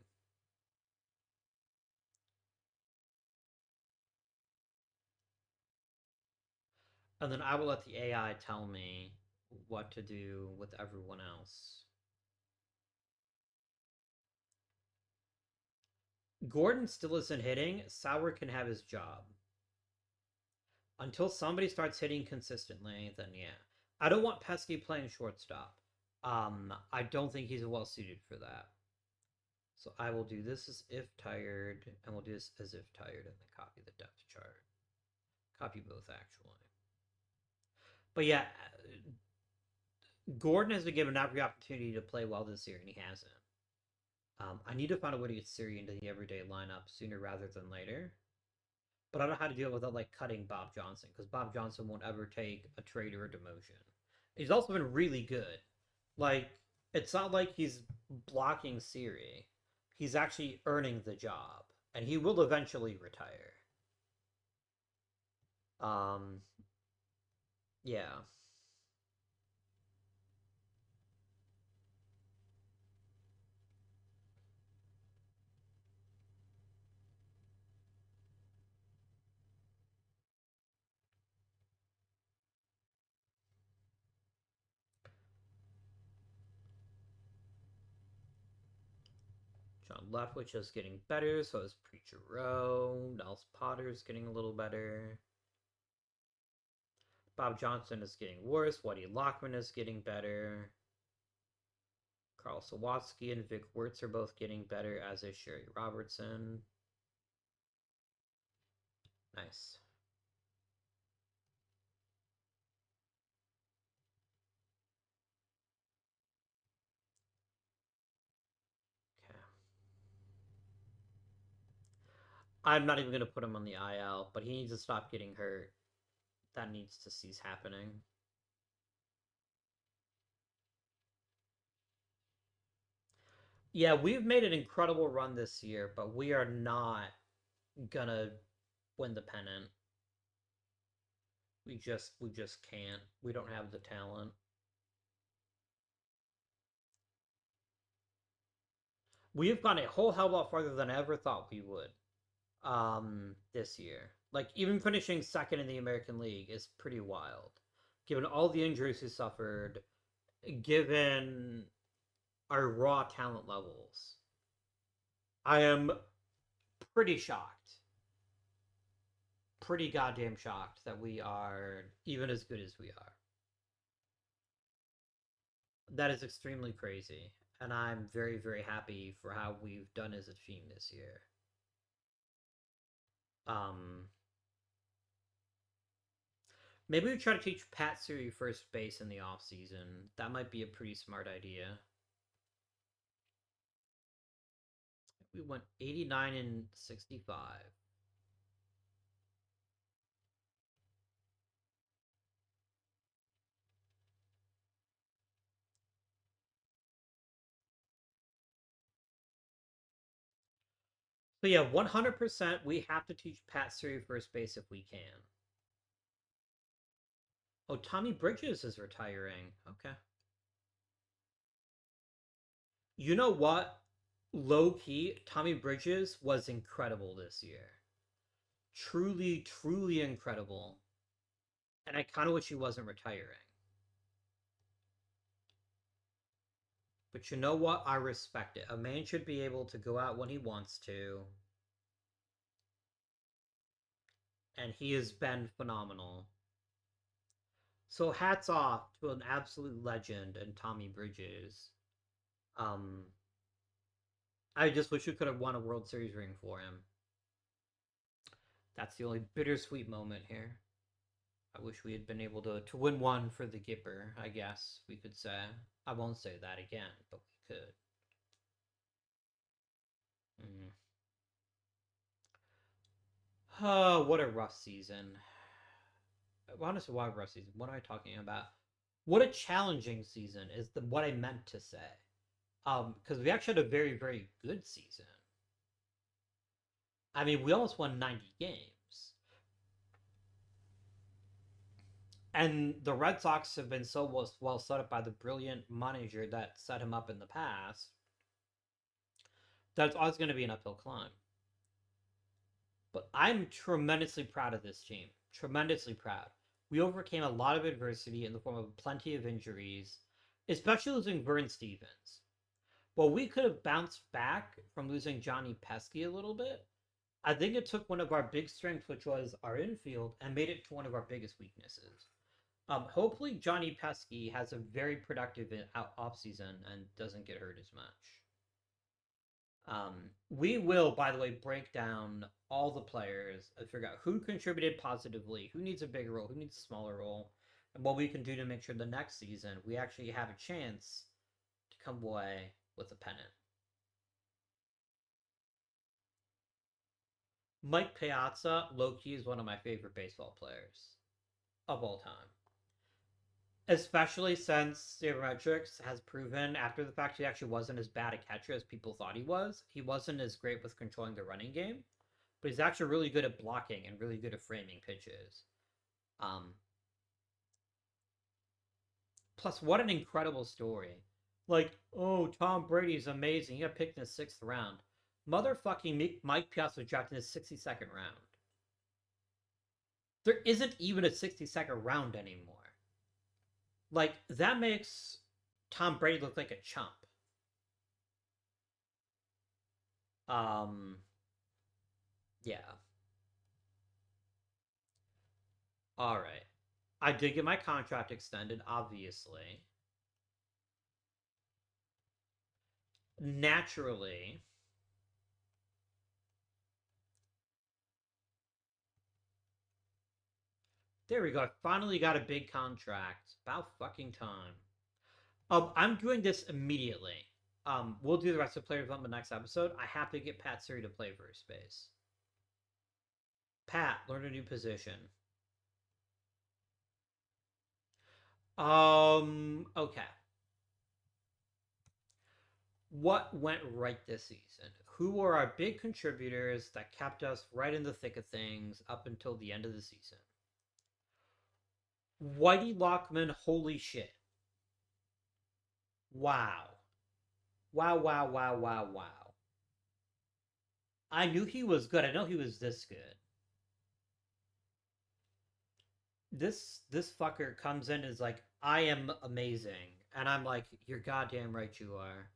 And then I will let the AI tell me what to do with everyone else. Gordon still isn't hitting. Sauer can have his job. Until somebody starts hitting consistently, then yeah. I don't want Pesky playing shortstop. I don't think he's well suited for that. So I will do this as if tired, and we'll do this as if tired, and then copy the depth chart. Copy both, actually. But yeah, Gordon has been given every opportunity to play well this year, and he hasn't. I need to find a way to get Siri into the everyday lineup sooner rather than later. But I don't know how to deal without like cutting Bob Johnson, because Bob Johnson won't ever take a trade or a demotion. He's also been really good. Like, it's not like he's blocking Siri. He's actually earning the job, and he will eventually retire. Um, yeah. John Leftwich is getting better, so is Preacher Rowe. Nels Potter's getting a little better. Bob Johnson is getting worse. Waddy Lockman is getting better. Carl Sawatsky and Vic Wirtz are both getting better, as is Sherry Robertson. Nice. Okay. I'm not even going to put him on the IL, but he needs to stop getting hurt. That needs to cease happening. Yeah, we've made an incredible run this year, but we are not gonna win the pennant. We just can't. We don't have the talent. We've gone a whole hell of a lot farther than I ever thought we would. This year. Like even finishing second in the American League is pretty wild. Given all the injuries we suffered, given our raw talent levels. I am pretty shocked. Pretty goddamn shocked that we are even as good as we are. That is extremely crazy. And I'm very, very happy for how we've done as a team this year. Um, Maybe we try to teach Pat Siri first base in the off season. That might be a pretty smart idea. We went 89 and 65. So yeah, 100% we have to teach Pat Siri first base if we can. Oh, Tommy Bridges is retiring. Okay. You know what? Low key, Tommy Bridges was incredible this year. Truly, truly incredible. And I kind of wish he wasn't retiring. But you know what? I respect it. A man should be able to go out when he wants to. And he has been phenomenal. So hats off to an absolute legend and Tommy Bridges. Um, I just wish we could have won a World Series ring for him. That's the only bittersweet moment here. I wish we had been able to win one for the Gipper, I guess we could say. I won't say that again, but we could. Mm. Oh, what a rough season. Honestly, why rough season? What am I talking about? What a challenging season is the what I meant to say. Because we actually had a very, very good season. I mean, we almost won 90 games. And the Red Sox have been so well set up by the brilliant manager that set him up in the past that it's always going to be an uphill climb. But I'm tremendously proud of this team. Tremendously proud. We overcame a lot of adversity in the form of plenty of injuries, especially losing Vern Stevens. Well, we could have bounced back from losing Johnny Pesky a little bit. I think it took one of our big strengths, which was our infield, and made it to one of our biggest weaknesses. Hopefully Johnny Pesky has a very productive off season and doesn't get hurt as much. We will, by the way, break down all the players and figure out who contributed positively, who needs a bigger role, who needs a smaller role, and what we can do to make sure the next season we actually have a chance to come away with a pennant. Mike Piazza, low key, is one of my favorite baseball players of all time. Especially since Sabermetrics has proven after the fact he actually wasn't as bad a catcher as people thought he was. He wasn't as great with controlling the running game, but he's actually really good at blocking and really good at framing pitches. Um, Plus, what an incredible story! Like, oh, Tom Brady's amazing. He got picked in the 6th round. Motherfucking Mike Piazza was drafted in the 62nd round. There isn't even a 62nd round anymore. Like, that makes Tom Brady look like a chump. Um, yeah. All right. I did get my contract extended, obviously. Naturally. There we go. I finally got a big contract. About fucking time. I'm doing this immediately. We'll do the rest of player development next episode. I have to get Pat Siri to play first base. Pat, learn a new position. Okay. What went right this season? Who were our big contributors that kept us right in the thick of things up until the end of the season? Whitey Lockman, holy shit. Wow. Wow, wow, wow, wow, wow. I knew he was good. I know he was this good. This fucker comes in as like, I am amazing. And I'm like, you're goddamn right you are.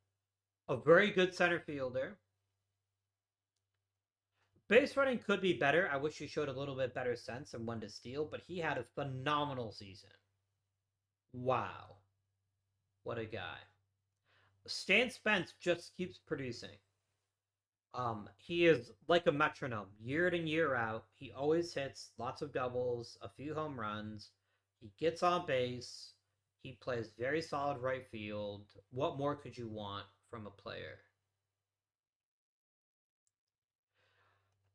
A very good center fielder. Base running could be better. I wish he showed a little bit better sense and when to steal, but he had a phenomenal season. Wow. What a guy. Stan Spence just keeps producing. He is like a metronome, year in and year out. He always hits lots of doubles, a few home runs. He gets on base. He plays very solid right field. What more could you want from a player?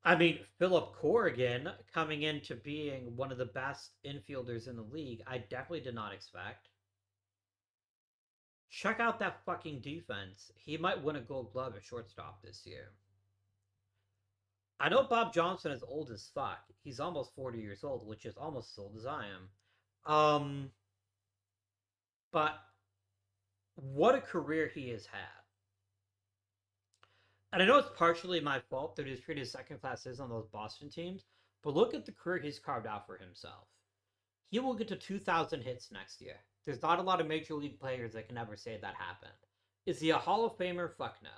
I mean, Philip Corrigan coming into being one of the best infielders in the league, I definitely did not expect. Check out that fucking defense. He might win a gold glove at shortstop this year. I know Bob Johnson is old as fuck. He's almost 40 years old, which is almost as old as I am. But what a career he has had. And I know it's partially my fault that he's treated second classes on those Boston teams, but look at the career he's carved out for himself. He will get to 2,000 hits next year. There's not a lot of major league players that can ever say that happened. Is he a Hall of Famer? Fuck no.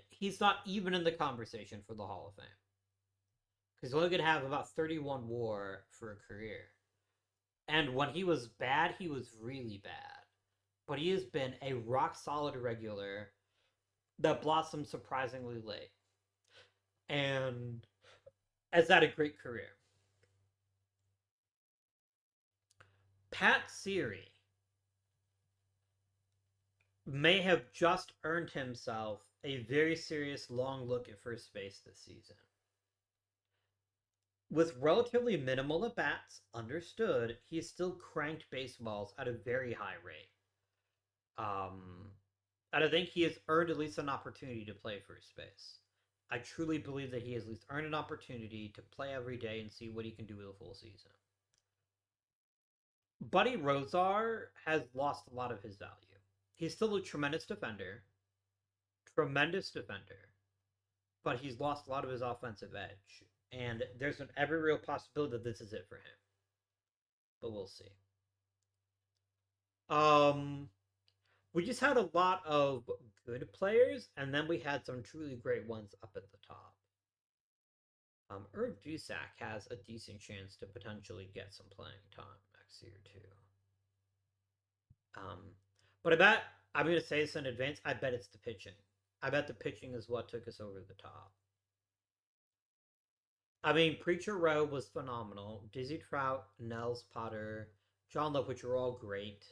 He's not even in the conversation for the Hall of Fame. Because he's only going to have about 31 WAR for a career. And when he was bad, he was really bad. But he has been a rock solid regular that blossomed surprisingly late. And has had a great career. Pat Siri may have just earned himself a very serious long look at first base this season. With relatively minimal at bats, understood, he still cranked baseballs at a very high rate. And I think he has earned at least an opportunity to play first base. I truly believe that he has at least earned an opportunity to play every day and see what he can do with a full season. Buddy Rosar has lost a lot of his value. He's still a tremendous defender, but he's lost a lot of his offensive edge. And there's an every real possibility that this is it for him. But we'll see. Um, we just had a lot of good players, and then we had some truly great ones up at the top. Irv Dusak has a decent chance to potentially get some playing time next year too. Um, but I bet I'm going to say this in advance. I bet it's the pitching. I bet the pitching is what took us over the top. I mean, Preacher Row was phenomenal. Dizzy Trout, Nels Potter, John Love, which were all great.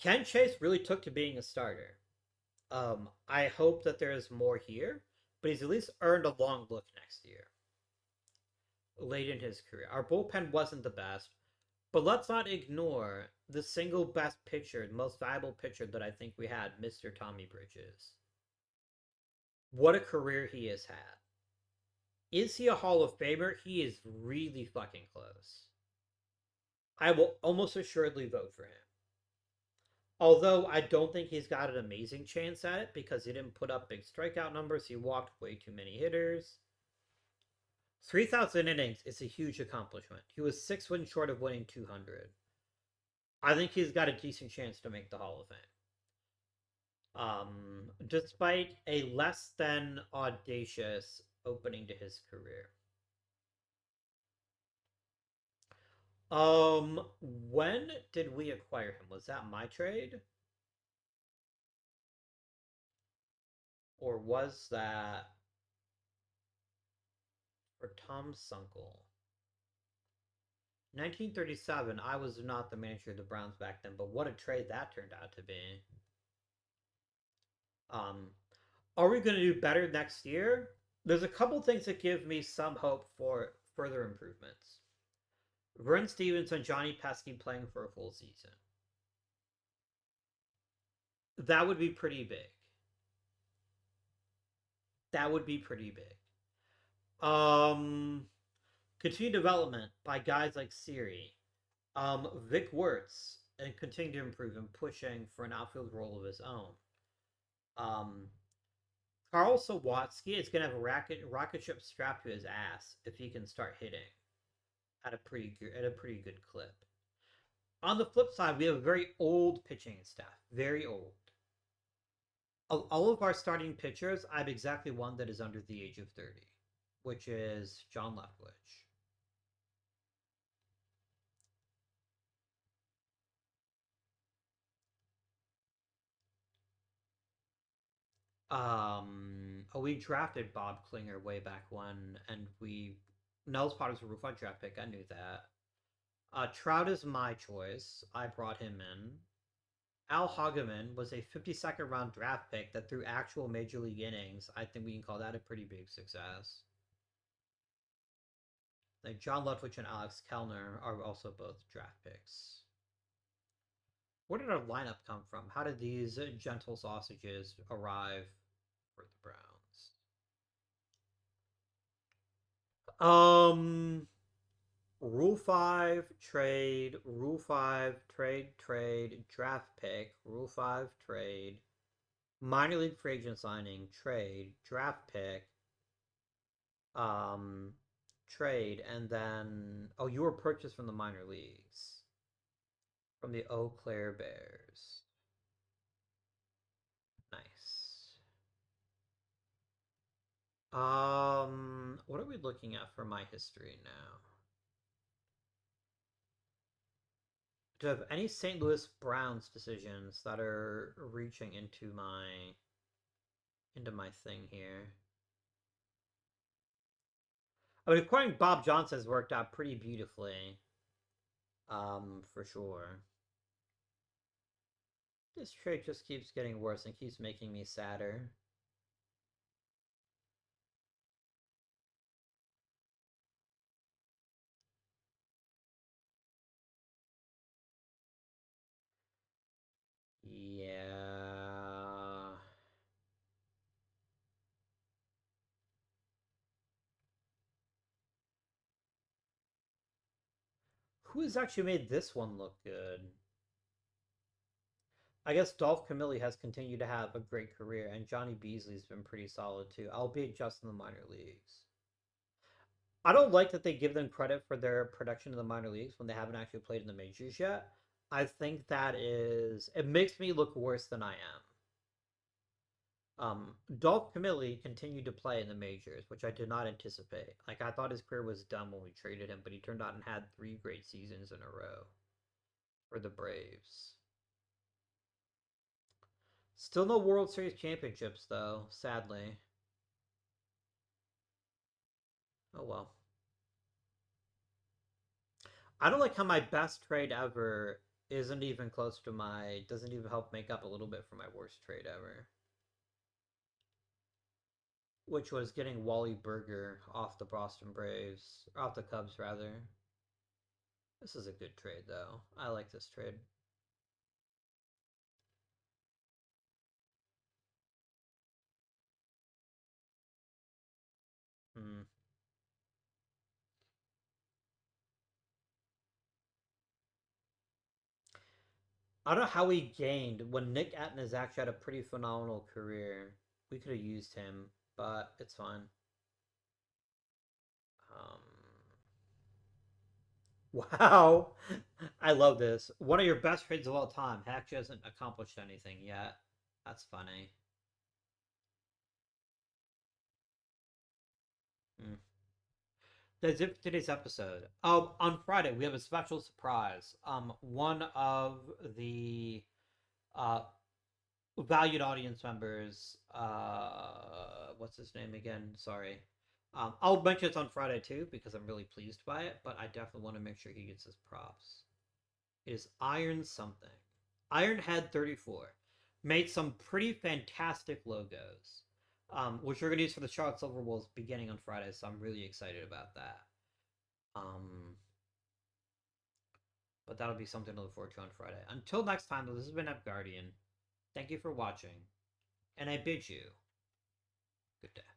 Ken Chase really took to being a starter. I hope that there is more here, but he's at least earned a long look next year, late in his career. Our bullpen wasn't the best, but let's not ignore the single best pitcher, the most valuable pitcher that I think we had, Mr. Tommy Bridges. What a career he has had. Is he a Hall of Famer? He is really fucking close. I will almost assuredly vote for him. Although I don't think he's got an amazing chance at it because he didn't put up big strikeout numbers. He walked way too many hitters. 3,000 innings is a huge accomplishment. He was 6 wins short of winning 200. I think he's got a decent chance to make the Hall of Fame. Despite a less than audacious opening to his career. When did we acquire him? Was that my trade? Or was that for Tom Sunkel? 1937, I was not the manager of the Browns back then, but what a trade that turned out to be. Um, are we going to do better next year? There's a couple things that give me some hope for further improvements. Vern Stevens and Johnny Pesky playing for a full season. That would be pretty big. That would be pretty big. Um, Continued development by guys like Siri, Vic Wertz, and continue to improve and pushing for an outfield role of his own. Um, Carl Sawatsky is going to have a rocket ship strapped to his ass if he can start hitting at a pretty good clip. On the flip side, we have a very old pitching staff, very old. All of our starting pitchers, I have exactly one that is under the age of 30, which is John Leftwich. We drafted Bob Klinger way back when, and Nels Potter's a roof draft pick. I knew that. Trout is my choice. I brought him in. Al Hageman was a 52nd round draft pick that threw actual major league innings. I think we can call that a pretty big success. Like John Leftwich and Alex Kellner are also both draft picks. Where did our lineup come from? How did these gentle sausages arrive for the Browns? Rule 5, trade, Rule 5, trade, draft pick, Rule 5, trade, minor league free agent signing, trade, draft pick, um, trade, and then, oh, you were purchased from the minor leagues, from the Eau Claire Bears. Nice. What are we looking at for my history now? Do I have any St. Louis Browns decisions that are reaching into my thing here? I mean, acquiring Bob Johnson has worked out pretty beautifully. For sure. This trade just keeps getting worse and keeps making me sadder. Yeah. Who has actually made this one look good? I guess Dolph Camilli has continued to have a great career, and Johnny Beasley's been pretty solid too, albeit just in the minor leagues. I don't like that they give them credit for their production in the minor leagues when they haven't actually played in the majors yet. I think it makes me look worse than I am. Dolph Camilli continued to play in the majors, which I did not anticipate. Like, I thought his career was done when we traded him, but he turned out and had 3 great seasons in a row for the Braves. Still no World Series championships, though, sadly. Oh well. I don't like how my best trade ever isn't even close to doesn't even help make up a little bit for my worst trade ever, which was getting Wally Burger off the Boston Braves, or off the Cubs rather. This is a good trade though. I like this trade. Hmm. I don't know how we gained when Nick Atnas actually had a pretty phenomenal career. We could have used him, but it's fine. Um, wow, I love this. One of your best trades of all time actually hasn't accomplished anything yet. That's funny. Hmm. That's it for today's episode. On Friday we have a special surprise. One of the uh valued audience members, what's his name again? Sorry. I'll mention it on Friday too because I'm really pleased by it, but I definitely want to make sure he gets his props. It is Iron something. Ironhead 34 made some pretty fantastic logos, which we're gonna use for the Charlotte Silver Wolves beginning on Friday. So I'm really excited about that. Um, but that'll be something to look forward to on Friday. Until next time, though, this has been Guardian. Thank you for watching, and I bid you good day.